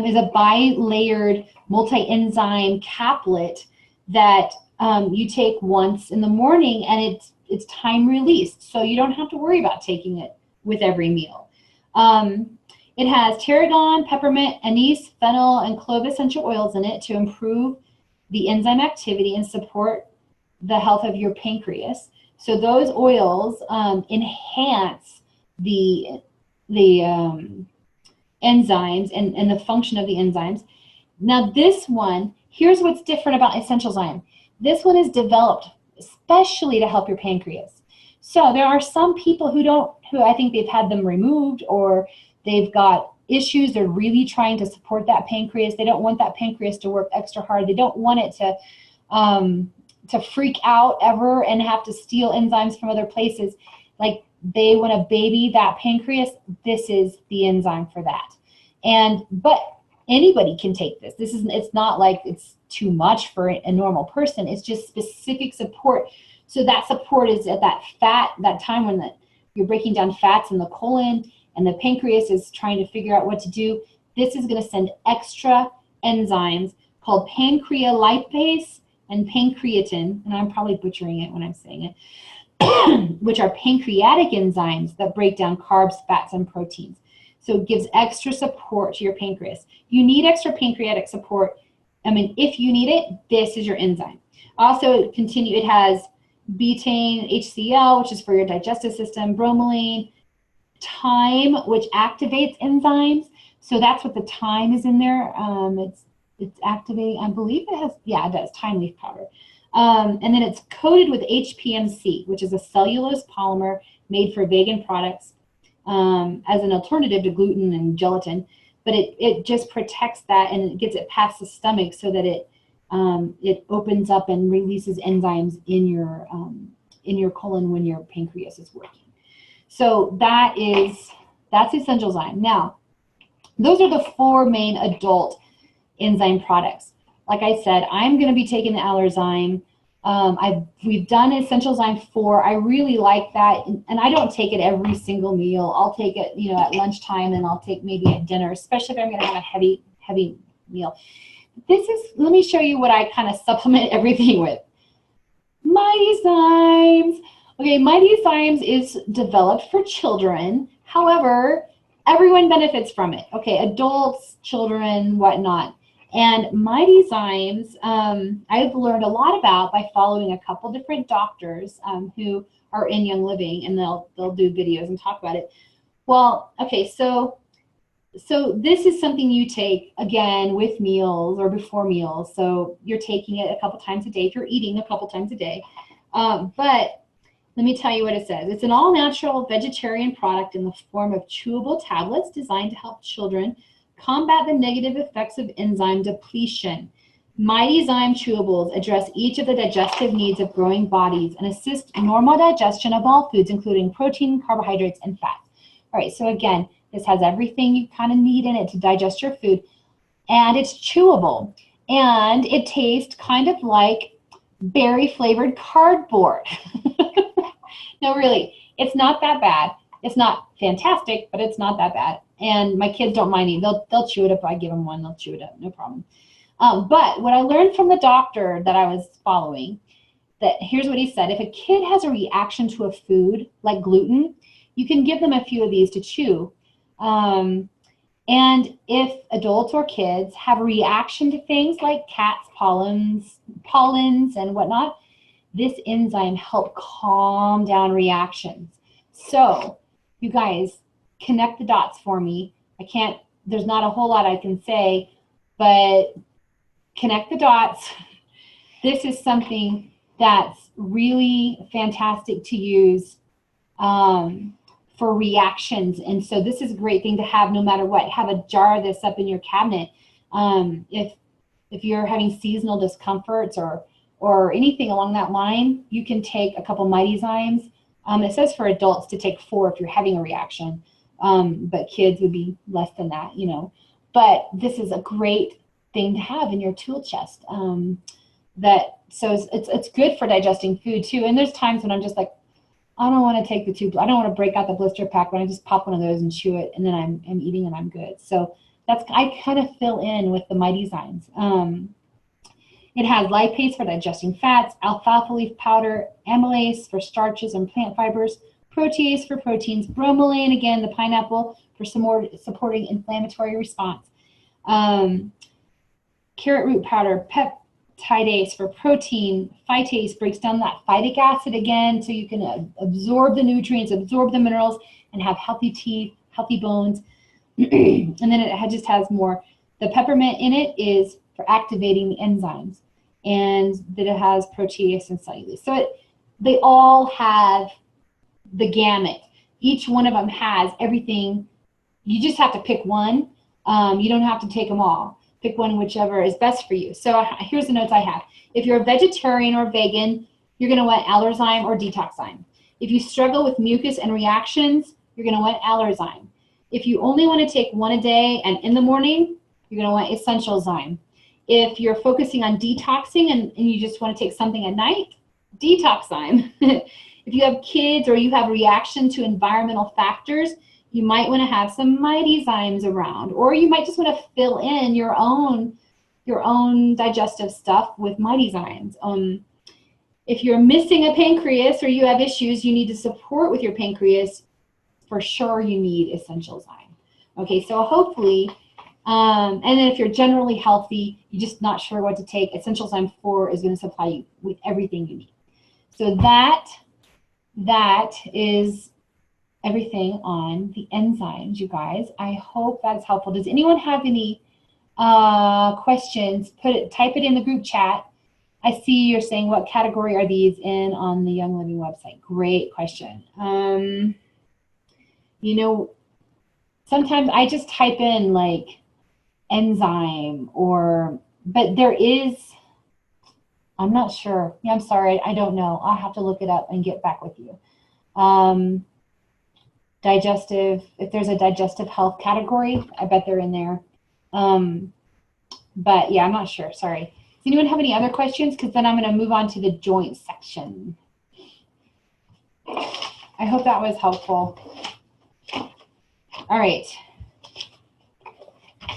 is a bi-layered multi-enzyme caplet that you take once in the morning, and it's time released, so you don't have to worry about taking it with every meal. It has tarragon, peppermint, anise, fennel, and clove essential oils in it to improve the enzyme activity and support the health of your pancreas. So those oils enhance the enzymes and the function of the enzymes. Now this one, here's what's different about Essential-Zyme. This one is developed especially to help your pancreas. So there are some people who I think they've had them removed, or they've got issues. They're really trying to support that pancreas. They don't want that pancreas to work extra hard. They don't want it to freak out ever and have to steal enzymes from other places. Like, they want to baby that pancreas. This is the enzyme for that. But anybody can take this. It's not like it's too much for a normal person. It's just specific support. So that support is at that time when you're breaking down fats in the colon, and the pancreas is trying to figure out what to do, this is going to send extra enzymes called pancreolipase and pancreatin, and I'm probably butchering it when I'm saying it, which are pancreatic enzymes that break down carbs, fats, and proteins. So it gives extra support to your pancreas. You need extra pancreatic support. I mean, if you need it, this is your enzyme. Also, it has betaine, HCl, which is for your digestive system, bromelain, thyme, which activates enzymes. So that's what the thyme is in there. It's activating, I believe it has, yeah, it does, thyme leaf powder. And then it's coated with HPMC, which is a cellulose polymer made for vegan products as an alternative to gluten and gelatin. But it just protects that, and it gets it past the stomach so that it opens up and releases enzymes in your colon when your pancreas is working. So that's Essentialzyme. Now, those are the 4 main adult enzyme products. Like I said, I'm going to be taking the Allerzyme. We've done Essentialzyme 4. I really like that, and I don't take it every single meal. I'll take it, you know, at lunchtime, and I'll take maybe at dinner, especially if I'm going to have a heavy meal. Let me show you what I kind of supplement everything with. Mightyzymes. Okay, Mightyzymes is developed for children. However, everyone benefits from it. Okay, adults, children, whatnot. And Mightyzymes, I've learned a lot about by following a couple different doctors who are in Young Living, and they'll do videos and talk about it. Well, okay, so this is something you take, again, with meals or before meals. So you're taking it a couple times a day if you're eating a couple times a day. But let me tell you what it says. It's an all-natural vegetarian product in the form of chewable tablets designed to help children combat the negative effects of enzyme depletion. Mightyzyme chewables address each of the digestive needs of growing bodies and assist normal digestion of all foods, including protein, carbohydrates, and fats. All right, so again, this has everything you kind of need in it to digest your food, and it's chewable, and it tastes kind of like berry-flavored cardboard. No, really, it's not that bad. It's not fantastic, but it's not that bad. And my kids don't mind eating. They'll chew it if I give them one. They'll chew it up, no problem. But what I learned from the doctor that I was following, that here's what he said. If a kid has a reaction to a food like gluten, you can give them a few of these to chew. And if adults or kids have a reaction to things like cats, pollens, and whatnot, this enzyme helps calm down reactions. So, you guys, connect the dots for me. There's not a whole lot I can say, but connect the dots. This is something that's really fantastic to use for reactions. And so this is a great thing to have no matter what. Have a jar of this up in your cabinet. If you're having seasonal discomforts or anything along that line, you can take a couple Mightyzymes. It says for adults to take 4 if you're having a reaction, but kids would be less than that, you know. But this is a great thing to have in your tool chest. So it's good for digesting food too. And there's times when I'm just like, I don't want to take the tube. I don't want to break out the blister pack, but I just pop one of those and chew it, and then I'm eating and I'm good. So I kind of fill in with the Mightyzymes. It has lipase for digesting fats, alfalfa leaf powder, amylase for starches and plant fibers, protease for proteins, bromelain, again, the pineapple, for some more supporting inflammatory response. Carrot root powder, peptidase for protein, phytase breaks down that phytic acid again, so you can absorb the nutrients, absorb the minerals, and have healthy teeth, healthy bones. And then it just has more. The peppermint in it is for activating the enzymes, and that it has protease and cellulose. So they all have the gamut. Each one of them has everything. You just have to pick one. You don't have to take them all. Pick one, whichever is best for you. So here's the notes I have. If you're a vegetarian or vegan, you're going to want Allerzyme or Detoxyme. If you struggle with mucus and reactions, you're going to want Allerzyme. If you only want to take one a day and in the morning, you're going to want Essentialzyme. If you're focusing on detoxing and you just want to take something at night, Detoxyme. If you have kids or you have reaction to environmental factors, you might want to have some Enzymes around, or you might just want to fill in your own digestive stuff with Enzymes. If you're missing a pancreas or you have issues you need to support with your pancreas, for sure you need Essential Zyme. Okay, so hopefully, and then if you're generally healthy, you're just not sure what to take, Essential Zyme 4 is going to supply you with everything you need. So that is everything on the enzymes, you guys. I hope that's helpful. Does anyone have any questions? Type it in the group chat. I see you're saying, what category are these in on the Young Living website? Great question. You know, sometimes I just type in like enzyme but there is, I'm not sure. Yeah, I'm sorry, I don't know. I'll have to look it up and get back with you. Digestive, if there's a digestive health category, I bet they're in there. But yeah, I'm not sure, sorry. Does anyone have any other questions? Because then I'm going to move on to the joint section. I hope that was helpful. All right.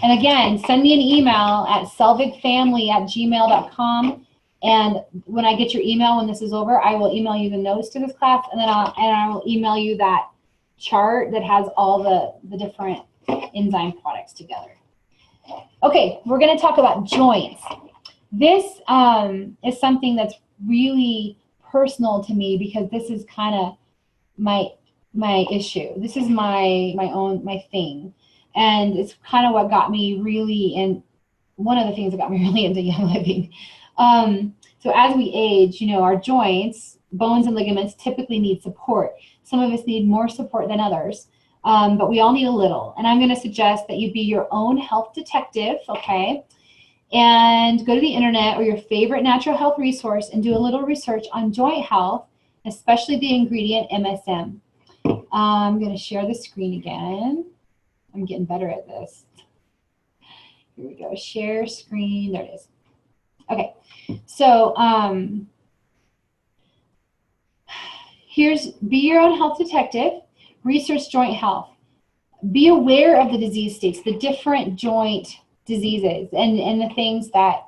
And again, send me an email at selvigfamily@gmail.com. And when I get your email, when this is over, I will email you the notes to this class, and then I will email you that chart that has all the different enzyme products together. Okay, we're going to talk about joints. This is something that's really personal to me because this is kind of my issue. This is my thing, and it's kind of what got me really one of the things that got me really into Young Living. So as we age, you know, our joints, bones and ligaments typically need support. Some of us need more support than others, but we all need a little. And I'm going to suggest that you be your own health detective, okay? And go to the internet or your favorite natural health resource and do a little research on joint health, especially the ingredient MSM. I'm going to share the screen again. I'm getting better at this. Here we go. Share screen. There it is. Okay. So be your own health detective. Research joint health. Be aware of the disease states, the different joint diseases, and the things that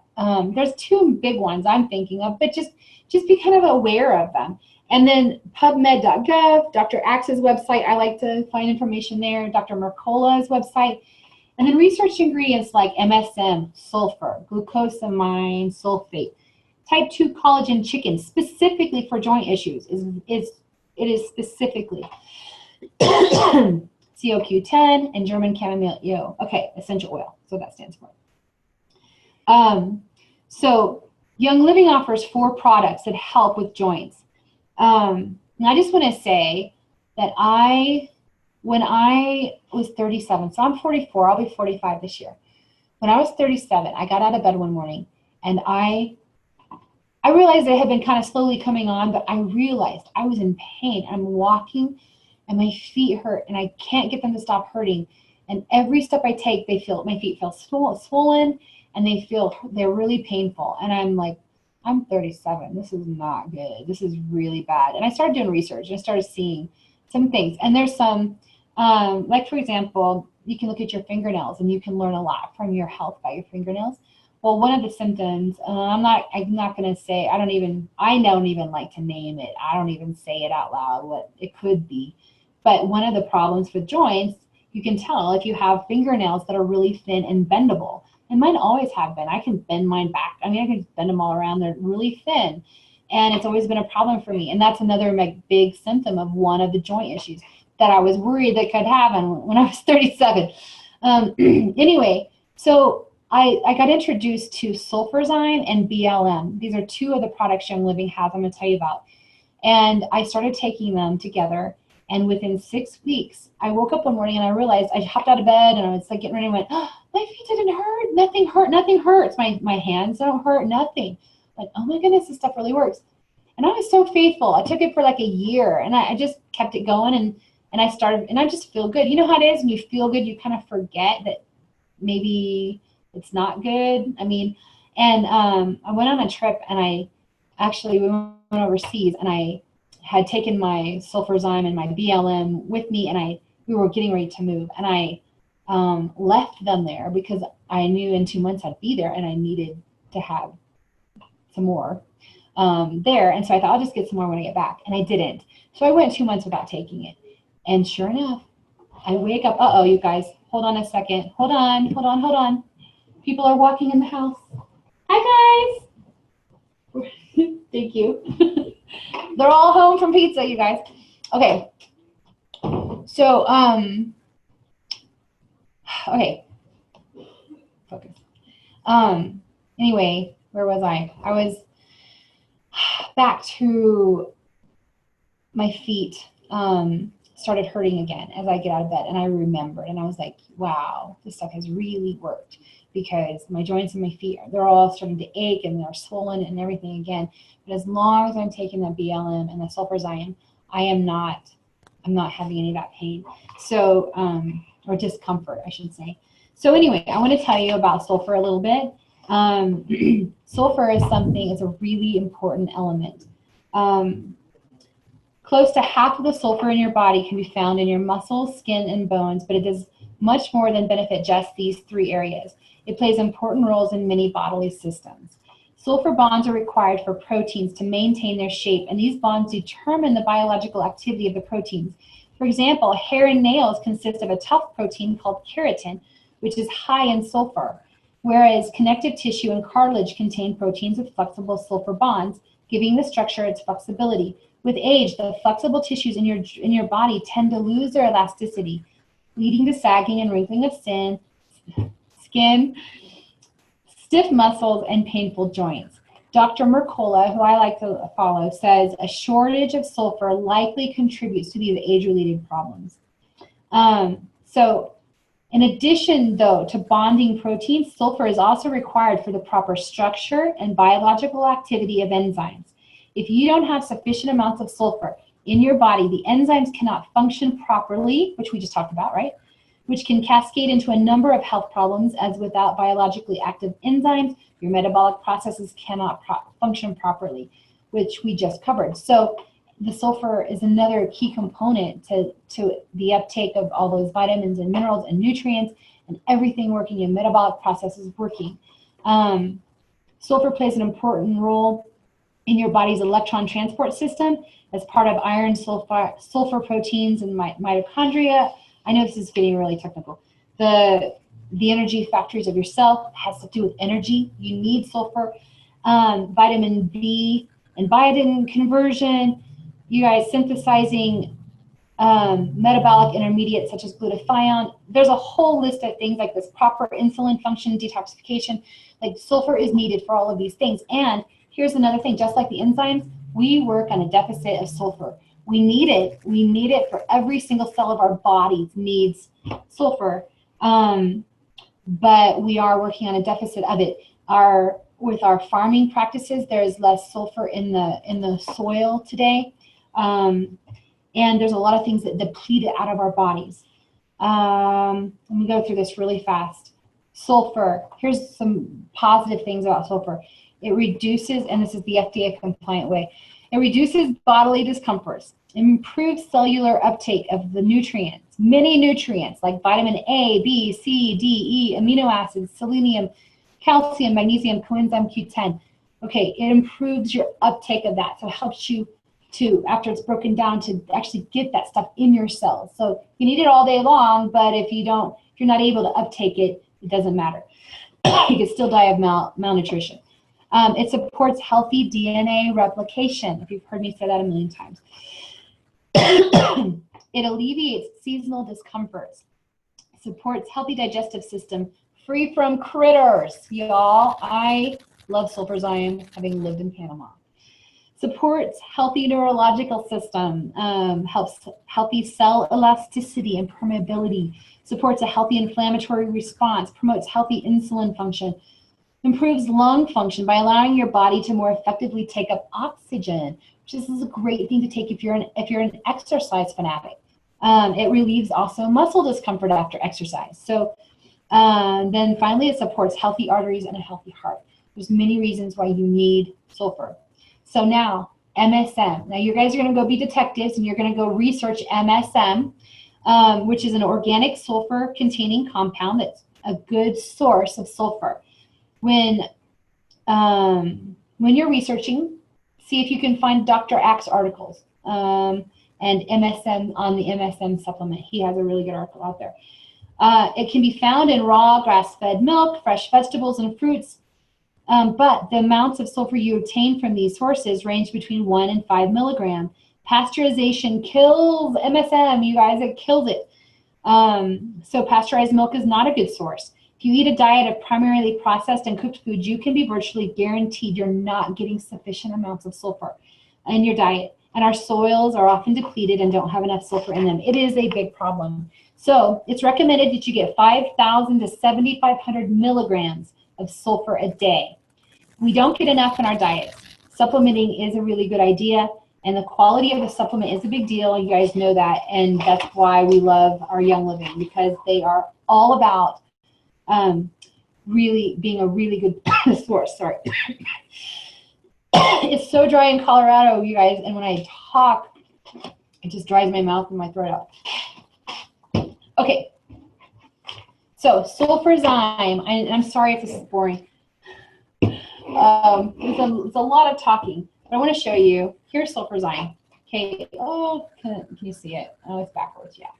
there's two big ones I'm thinking of, but just be kind of aware of them. And then PubMed.gov, Dr. Axe's website, I like to find information there, Dr. Mercola's website. And then research ingredients like MSM, sulfur, glucosamine sulfate, type 2 collagen chicken, specifically for joint issues. It is specifically CoQ10 and German chamomile oil. Okay, essential oil, so that stands for. So Young Living offers 4 products that help with joints. And I just want to say that when I was 37, so I'm 44, I'll be 45 this year. When I was 37, I got out of bed one morning and I realized it had been kind of slowly coming on, but I realized I was in pain. I'm walking and my feet hurt and I can't get them to stop hurting. And every step I take, my feet feel swollen and they're really painful. And I'm like, I'm 37. This is not good. This is really bad. And I started doing research and I started seeing some things. And there's some, like for example, you can look at your fingernails and you can learn a lot from your health by your fingernails. Well, one of the symptoms, I'm not going to say, I don't even like to name it. I don't even say it out loud what it could be. But one of the problems with joints, you can tell if you have fingernails that are really thin and bendable. And mine always have been. I can bend mine back. I mean, I can bend them all around. They're really thin. And it's always been a problem for me. And that's another big symptom of one of the joint issues that I was worried that could happen when I was 37. Anyway, so I got introduced to Sulfurzyme and BLM. These are 2 of the products Young Living has I'm going to tell you about. And I started taking them together. And within 6 weeks, I woke up one morning and I realized I hopped out of bed and I was like getting ready and went, oh, my feet didn't hurt. Nothing hurt. Nothing hurts. My hands don't hurt. Nothing. Like, oh my goodness, this stuff really works. And I was so faithful. I took it for like a year and I just kept it going and I started, and I just feel good. You know how it is when you feel good, you kind of forget that maybe it's not good. I mean, and I went on a trip and we went overseas and I had taken my Sulfurzyme and my BLM with me, and we were getting ready to move, and I left them there because I knew in 2 months I'd be there, and I needed to have some more there. And so I thought I'll just get some more when I get back, and I didn't. So I went 2 months without taking it, and sure enough, I wake up. Uh-oh, you guys, hold on a second. Hold on. People are walking in the house. Hi, guys. Thank you. They're all home from pizza, you guys. Okay. So, okay. Focus. Anyway, where was I? I was back to my feet started hurting again as I get out of bed, and I remembered, and I was like, wow, this stuff has really worked, because my joints and my feet, they're all starting to ache and they're swollen and everything again. But as long as I'm taking the BLM and the Sulfurzyme, I'm not having any of that pain. So, or discomfort, I should say. So anyway, I want to tell you about sulfur a little bit. Sulfur is a really important element. Close to half of the sulfur in your body can be found in your muscles, skin, and bones, but it does much more than benefit just these 3 areas. It plays important roles in many bodily systems. Sulfur bonds are required for proteins to maintain their shape, and these bonds determine the biological activity of the proteins. For example, hair and nails consist of a tough protein called keratin, which is high in sulfur, whereas connective tissue and cartilage contain proteins with flexible sulfur bonds, giving the structure its flexibility. With age, the flexible tissues in your body tend to lose their elasticity, leading to sagging and wrinkling of skin, stiff muscles, and painful joints. Dr. Mercola, who I like to follow, says a shortage of sulfur likely contributes to these age-related problems. So in addition, though, to bonding proteins, sulfur is also required for the proper structure and biological activity of enzymes. If you don't have sufficient amounts of sulfur in your body, the enzymes cannot function properly, which we just talked about, right? Which can cascade into a number of health problems, as without biologically active enzymes, your metabolic processes cannot function properly, which we just covered. So the sulfur is another key component to the uptake of all those vitamins and minerals and nutrients and everything working in metabolic processes working. Sulfur plays an important role in your body's electron transport system as part of iron sulfur proteins and mitochondria. I know this is getting really technical. The energy factories of your cell has to do with energy. You need sulfur. Vitamin B and biotin conversion. You guys synthesizing metabolic intermediates such as glutathione. There's a whole list of things like this, proper insulin function, detoxification. Like sulfur is needed for all of these things. And here's another thing, just like the enzymes, we work on a deficit of sulfur. We need it. We need it for every single cell of our bodies needs sulfur. But we are working on a deficit of it. With our farming practices, there's less sulfur in the soil today. And there's a lot of things that deplete it out of our bodies. Let me go through this really fast. Sulfur, here's some positive things about sulfur. It reduces, and this is the FDA compliant way, it reduces bodily discomforts, improves cellular uptake of the nutrients, many nutrients like vitamin A, B, C, D, E, amino acids, selenium, calcium, magnesium, coenzyme Q10. Okay, it improves your uptake of that. So it helps you to, after it's broken down, to actually get that stuff in your cells. So you need it all day long, but if you're not able to uptake it, it doesn't matter. You can still die of malnutrition. It supports healthy DNA replication, if you've heard me say that a million times. It alleviates seasonal discomforts, supports healthy digestive system, free from critters. Y'all, I love Sulfurzyme, having lived in Panama. Supports healthy neurological system, helps healthy cell elasticity and permeability, supports a healthy inflammatory response, promotes healthy insulin function, improves lung function by allowing your body to more effectively take up oxygen, which is a great thing to take if you're an exercise fanatic. It relieves also muscle discomfort after exercise. So then finally, it supports healthy arteries and a healthy heart. There's many reasons why you need sulfur. So now MSM. Now you guys are going to go be detectives and you're going to go research MSM, which is an organic sulfur containing compound that's a good source of sulfur. When you're researching, see if you can find Dr. Axe articles and MSM on the MSM supplement. He has a really good article out there. It can be found in raw grass-fed milk, fresh vegetables, and fruits. But the amounts of sulfur you obtain from these sources range between 1 and 5 milligrams. Pasteurization kills MSM, you guys, it kills it. So pasteurized milk is not a good source. If you eat a diet of primarily processed and cooked foods, you can be virtually guaranteed you're not getting sufficient amounts of sulfur in your diet. And our soils are often depleted and don't have enough sulfur in them. It is a big problem. So it's recommended that you get 5,000 to 7,500 milligrams of sulfur a day. We don't get enough in our diets. Supplementing is a really good idea, and the quality of the supplement is a big deal. You guys know that, and that's why we love our Young Living, because they are all about really being a really good source. Sorry. It's so dry in Colorado, you guys, and when I talk, it just dries my mouth and my throat out. Okay, so sulfurzyme, I'm sorry if this is boring. It's a lot of talking, but I want to show you. Here's sulfurzyme. Okay, oh, can you see it? Oh, it's backwards, yeah.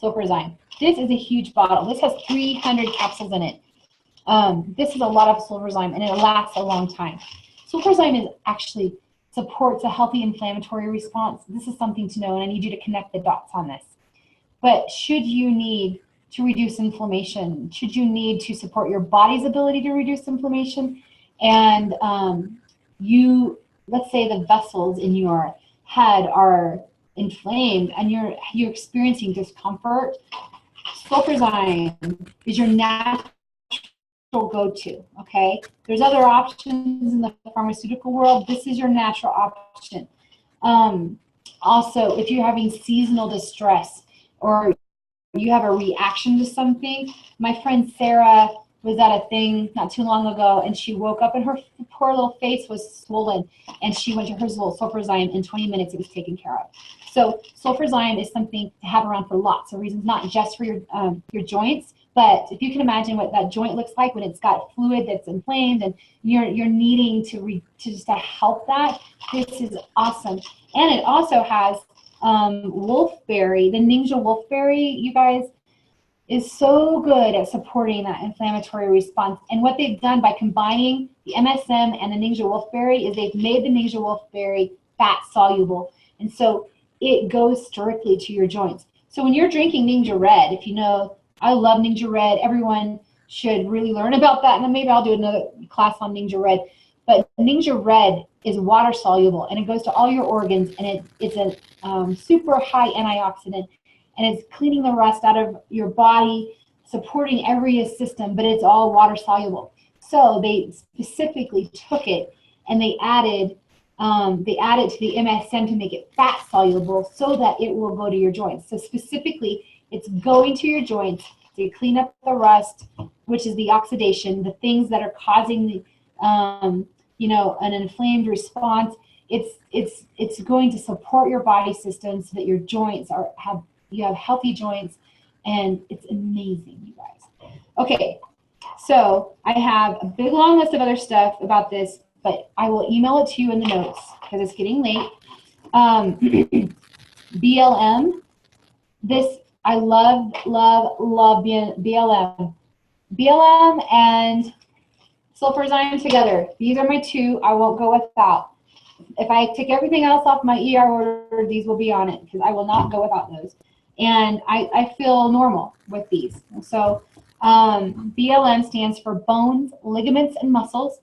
Sulfurzyme. This is a huge bottle. This has 300 capsules in it. This is a lot of sulfurzyme, and it lasts a long time. Sulfurzyme is actually supports a healthy inflammatory response. This is something to know, and I need you to connect the dots on this. But should you need to reduce inflammation, should you need to support your body's ability to reduce inflammation, and let's say the vessels in your head are inflamed and you're experiencing discomfort, sulfurzyme is your natural go-to, okay? There's other options in the pharmaceutical world. This is your natural option. Also, if you're having seasonal distress or you have a reaction to something, my friend Sarah was at a thing not too long ago, and she woke up and her poor little face was swollen, and she went to her sulfurzyme. In 20 minutes, it was taken care of. So sulfurzyme is something to have around for lots of reasons, not just for your joints, but if you can imagine what that joint looks like when it's got fluid that's inflamed, and you're needing to just to help that, this is awesome. And it also has wolfberry, the Ningxia wolfberry, you guys, is so good at supporting that inflammatory response. And what they've done by combining the MSM and the Ningxia wolfberry is they've made the Ningxia wolfberry fat soluble. And so it goes directly to your joints. So when you're drinking Ningxia Red, if you know, I love Ningxia Red. Everyone should really learn about that. And then maybe I'll do another class on Ningxia Red. But Ningxia Red is water soluble, and it goes to all your organs, and it's a super high antioxidant. And it's cleaning the rust out of your body, supporting every system, but it's all water soluble. So they specifically took it and they added to the MSM to make it fat soluble so that it will go to your joints. So specifically, it's going to your joints to clean up the rust, which is the oxidation, the things that are causing the, an inflamed response. It's going to support your body system so that your joints you have healthy joints, and it's amazing, you guys. Okay, so I have a big long list of other stuff about this, but I will email it to you in the notes because it's getting late. BLM, this, I love BLM. BLM and sulfurzyme together. These are my two. I won't go without. If I take everything else off my ER order, these will be on it because I will not go without those. And I feel normal with these. So BLM stands for bones, ligaments, and muscles.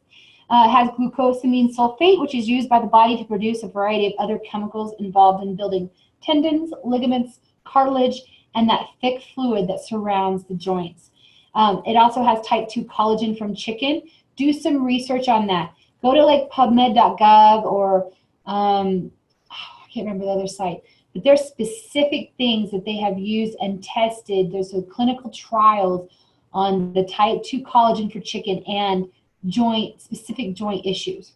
It has glucosamine sulfate, which is used by the body to produce a variety of other chemicals involved in building tendons, ligaments, cartilage, and that thick fluid that surrounds the joints. It also has type 2 collagen from chicken. Do some research on that. Go to like pubmed.gov or I can't remember the other site. But there's specific things that they have used and tested. There's clinical trials on the type 2 collagen for chicken and specific joint issues.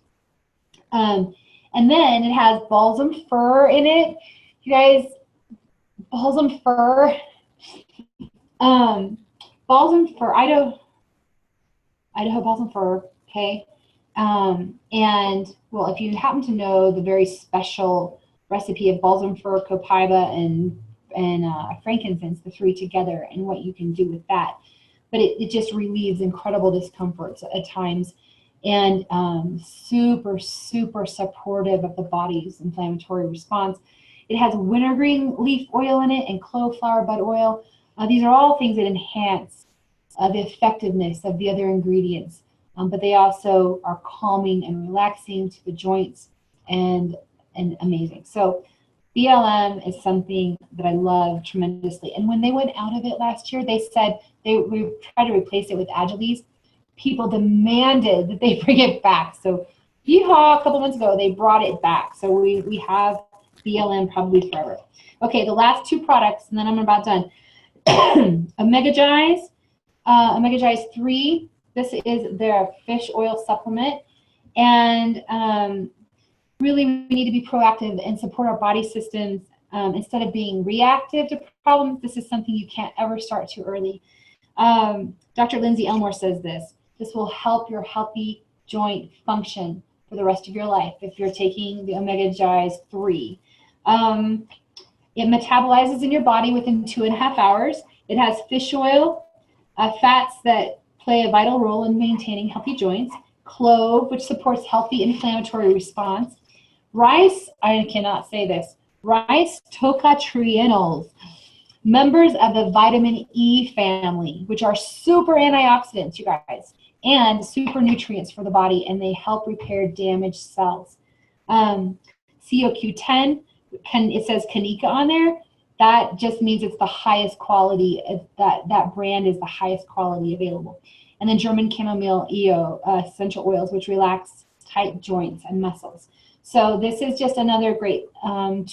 And And then it has balsam fir in it. You guys, balsam fir, Idaho balsam fir, okay? And, well, if you happen to know the very special recipe of balsam fir, copaiba, and frankincense, the three together, and what you can do with that. But it just relieves incredible discomforts at times, and super, super supportive of the body's inflammatory response. It has wintergreen leaf oil in it and clove flower bud oil. These are all things that enhance the effectiveness of the other ingredients, but they also are calming and relaxing to the joints, and amazing. So BLM is something that I love tremendously. And when they went out of it last year, they said we tried to replace it with Agiles. People demanded that they bring it back. So yeehaw, a couple months ago, they brought it back. So we have BLM probably forever. Okay, the last two products, and then I'm about done. Omega-Gize 3. This is their fish oil supplement. And really, we need to be proactive and support our body systems instead of being reactive to problems. This is something you can't ever start too early. Dr. Lindsay Elmore says this. This will help your healthy joint function for the rest of your life if you're taking the Omega-Gize 3. It metabolizes in your body within 2.5 hours. It has fish oil, fats that play a vital role in maintaining healthy joints, clove, which supports healthy inflammatory response, rice, I cannot say this, rice tocotrienols, members of the vitamin E family, which are super antioxidants, you guys, and super nutrients for the body, and they help repair damaged cells. COQ10, it says Kanika on there. That just means it's the highest quality, that brand is the highest quality available. And then German chamomile EO, essential oils, which relax tight joints and muscles. So this is just another great thing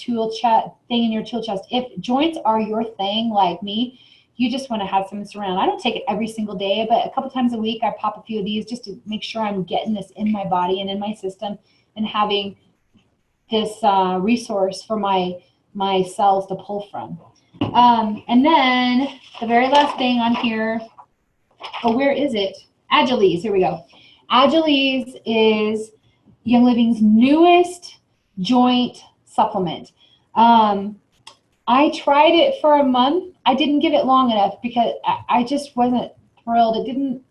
in your tool chest. If joints are your thing, like me, you just want to have some around. I don't take it every single day, but a couple times a week I pop a few of these just to make sure I'm getting this in my body and in my system, and having this resource for my cells to pull from. And then the very last thing on here, oh, where is it? Agiles, here we go. Agiles is Young Living's newest joint supplement. I tried it for a month. I didn't give it long enough because I just wasn't thrilled. It didn't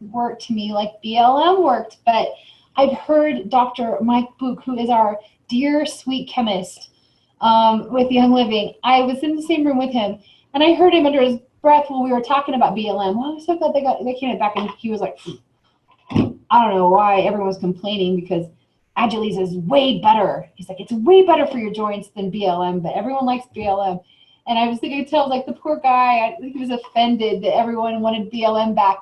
work to me like BLM worked, but I've heard Dr. Mike Book, who is our dear sweet chemist with Young Living. I was in the same room with him, and I heard him under his breath when we were talking about BLM. Well, I was so glad they came back, and he was like, I don't know why everyone was complaining, because Agiles is way better. He's like, it's way better for your joints than BLM, but everyone likes BLM. And I was thinking, like, the poor guy, I think he was offended that everyone wanted BLM back.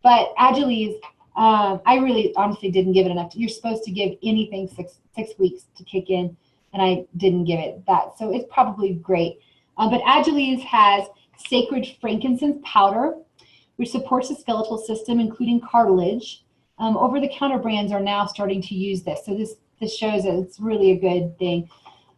But Agiles, I really honestly didn't give it enough. You're supposed to give anything six weeks to kick in, and I didn't give it that. So it's probably great. But Agiles has sacred frankincense powder, which supports the skeletal system, including cartilage. Over-the-counter brands are now starting to use this. So this shows that it's really a good thing.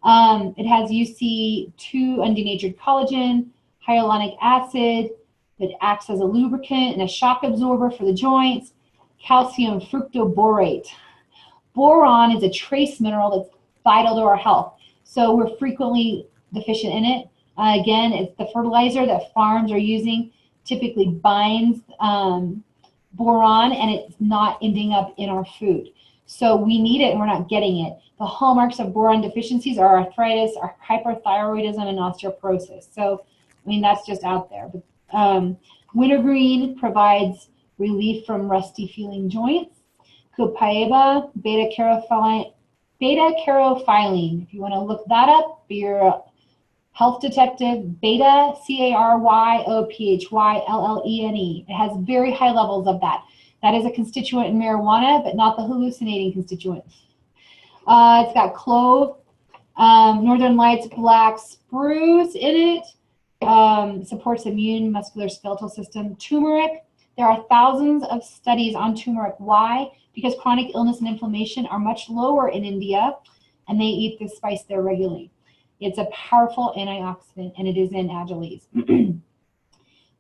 It has UC2 undenatured collagen, hyaluronic acid that acts as a lubricant and a shock absorber for the joints, calcium fructoborate. Boron is a trace mineral that's vital to our health. So we're frequently deficient in it. Again, it's the fertilizer that farms are using typically binds boron, and it's not ending up in our food. So we need it and we're not getting it. The hallmarks of boron deficiencies are arthritis, hyperthyroidism, and osteoporosis. So, I mean, that's just out there. But wintergreen provides relief from rusty feeling joints. Copaiba, beta-carophylline. If you want to look that up, your health detective, beta, caryophyllene. It has very high levels of that. That is a constituent in marijuana, but not the hallucinating constituent. It's got clove, Northern Lights black spruce in it. Supports immune, muscular, skeletal system. Turmeric. There are thousands of studies on turmeric. Why? Because chronic illness and inflammation are much lower in India. and they eat this spice there regularly. It's a powerful antioxidant, and it is in Agiles.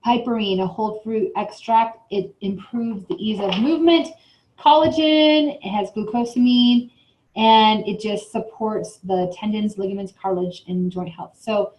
Piperine, a whole fruit extract. It improves the ease of movement. Collagen, it has glucosamine, and it just supports the tendons, ligaments, cartilage, and joint health. So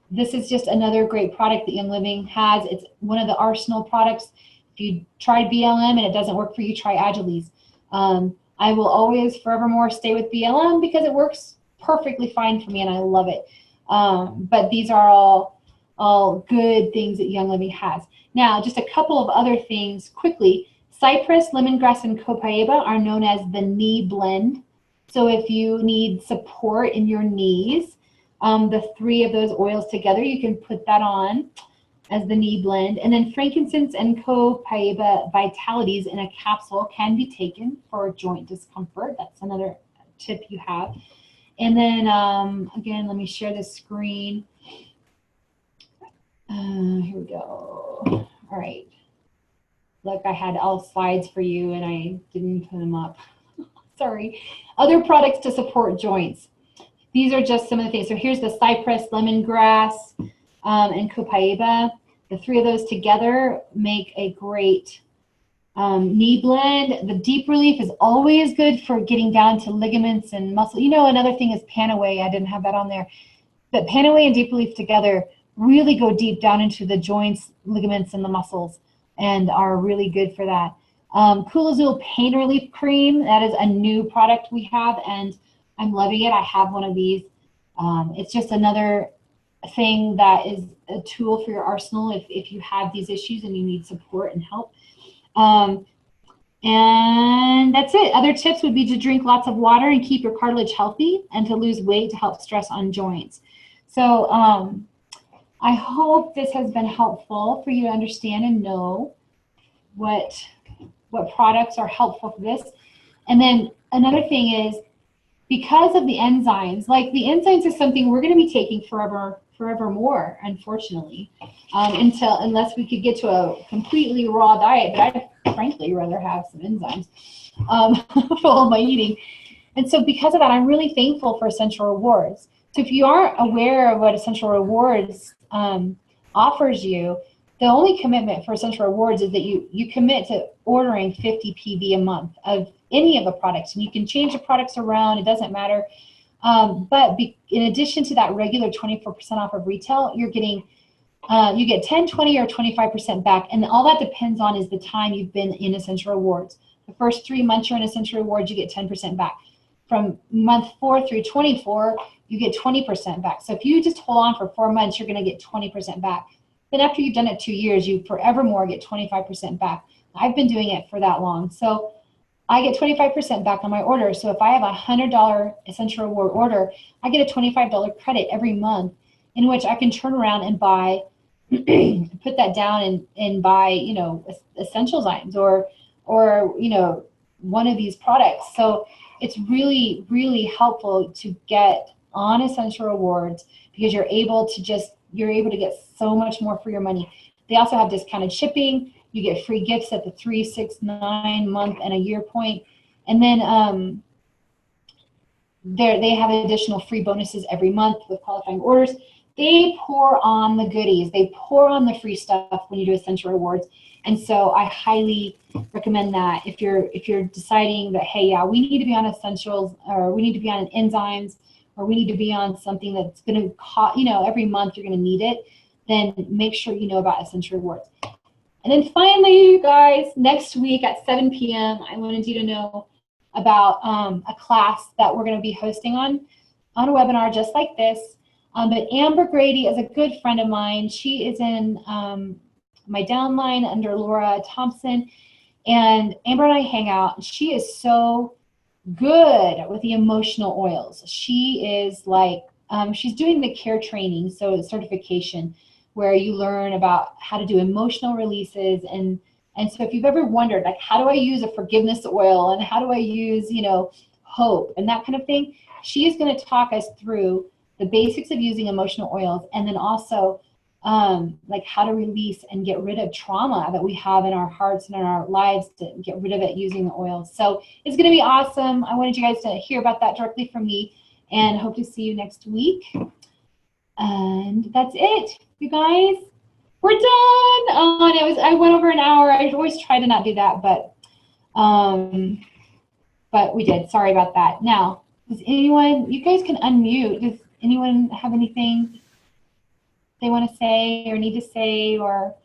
this is just another great product that Young Living has. It's one of the arsenal products. If you tried BLM and it doesn't work for you, try Agiles. I will always forevermore stay with BLM because it works perfectly fine for me and I love it. But these are all good things that Young Living has. Now, just a couple of other things quickly. Cypress, lemongrass, and copaiba are known as the knee blend. So if you need support in your knees, the three of those oils together, you can put that on as the knee blend. And then frankincense and copaiba vitalities in a capsule can be taken for joint discomfort. That's another tip you have. And then, again, let me share the screen. Here we go. All right. Look, I had all slides for you and I didn't put them up. Sorry. Other products to support joints. These are just some of the things. So here's the cypress, lemongrass, and copaiba. The three of those together make a great knee blend. The deep relief is always good for getting down to ligaments and muscle. You know, another thing is Panaway. I didn't have that on there. But Panaway and deep relief together really go deep down into the joints, ligaments, and the muscles and are really good for that. Cool Azul Pain Relief Cream. That is a new product we have, and I'm loving it. I have one of these. It's just another thing that is a tool for your arsenal if you have these issues and you need support and help. And that's it. Other tips would be to drink lots of water and keep your cartilage healthy and to lose weight to help stress on joints. So I hope this has been helpful for you to understand and know what products are helpful for this. And then another thing is, because of the enzymes, like the enzymes is something we're going to be taking forevermore, unfortunately, unless we could get to a completely raw diet. But I'd frankly rather have some enzymes for all my eating. And so because of that, I'm really thankful for Essential Rewards. So if you aren't aware of what Essential Rewards offers you, the only commitment for Essential Rewards is that you commit to ordering 50 PV a month of any of the products, and you can change the products around, it doesn't matter. But in addition to that regular 24% off of retail, you're getting, you get 10, 20, or 25% back, and all that depends on is the time you've been in Essential Rewards. The first 3 months you're in Essential Rewards, you get 10% back. From month 4 through 24, you get 20% back. So if you just hold on for 4 months, you're gonna get 20% back. Then after you've done it 2 years, you forevermore get 25% back. I've been doing it for that long. So I get 25% back on my order. So if I have a $100 Essential Reward order, I get a $25 credit every month in which I can turn around and buy, put that down and buy, you know, Essentialzymes or, you know, one of these products. So it's really, really helpful to get on Essential Rewards because you're able to get so much more for your money. They also have discounted shipping. You get free gifts at the 3, 6, 9 month and a year point. And then they have additional free bonuses every month with qualifying orders. They pour on the goodies. They pour on the free stuff when you do Essential Rewards. And so I highly recommend that if you're deciding that, hey, yeah, we need to be on essentials, or we need to be on enzymes, or we need to be on something that's going to cost, you know, every month you're going to need it, then make sure you know about Essential Rewards. And then finally, you guys, next week at 7 p.m., I wanted you to know about a class that we're going to be hosting on a webinar just like this. But Amber Grady is a good friend of mine. She is in my downline under Laura Thompson. And Amber and I hang out. She is so good with the emotional oils. She is like, she's doing the care training, so certification, where you learn about how to do emotional releases. And so if you've ever wondered, like, how do I use a forgiveness oil and how do I use, you know, hope and that kind of thing, she is going to talk us through the basics of using emotional oils, and then also like how to release and get rid of trauma that we have in our hearts and in our lives, to get rid of it using the oils. So it's going to be awesome. I wanted you guys to hear about that directly from me, and hope to see you next week. And that's it, you guys. We're done. And I went over an hour. I always try to not do that, but we did. Sorry about that. Now, does anyone, you guys can unmute. Does anyone have anything they want to say or need to say, or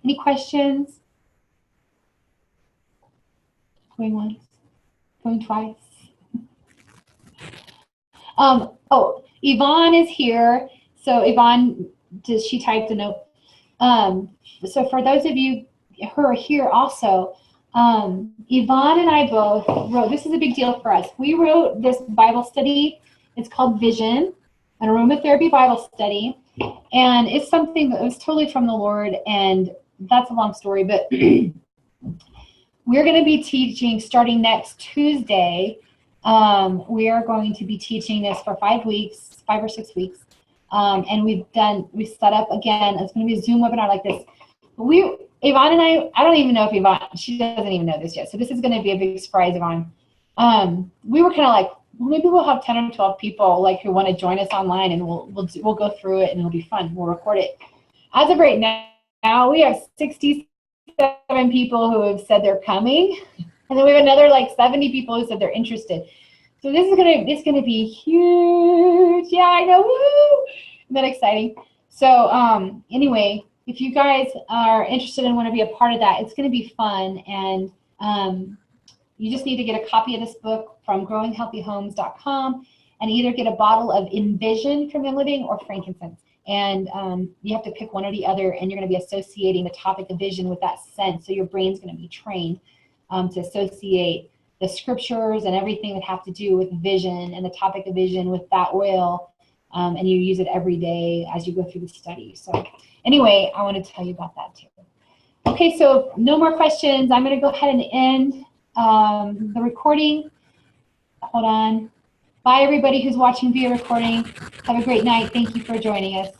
any questions? Going once, going twice. Oh, Yvonne is here. So Yvonne, she typed a note. So for those of you who are here also, Yvonne and I both wrote, this is a big deal for us. We wrote this Bible study. It's called Vision, an aromatherapy Bible study. And it's something that was totally from the Lord, and that's a long story, but we're going to be teaching starting next Tuesday. We are going to be teaching this for 5 weeks, 5 or 6 weeks. And we set up again, it's going to be a Zoom webinar like this. Yvonne and I don't even know if Yvonne, she doesn't even know this yet. So this is going to be a big surprise, Yvonne. We were kind of like, well, maybe we'll have 10 or 12 people like who want to join us online, and we'll go through it, and it'll be fun. We'll record it. As of right now, we have 67 people who have said they're coming, and then we have another like 70 people who said they're interested. So this is gonna be huge. Yeah, I know. Woo! Isn't that exciting? So anyway, if you guys are interested and want to be a part of that, it's going to be fun. And you just need to get a copy of this book from growinghealthyhomes.com, and either get a bottle of Envision from Young Living or frankincense. And you have to pick one or the other, and you're going to be associating the topic of vision with that scent. So your brain's going to be trained to associate the scriptures and everything that have to do with vision and the topic of vision with that oil. And you use it every day as you go through the study. So anyway, I want to tell you about that too. Okay, so no more questions. I'm going to go ahead and end the recording. Hold on. Bye, everybody who's watching via recording. Have a great night. Thank you for joining us.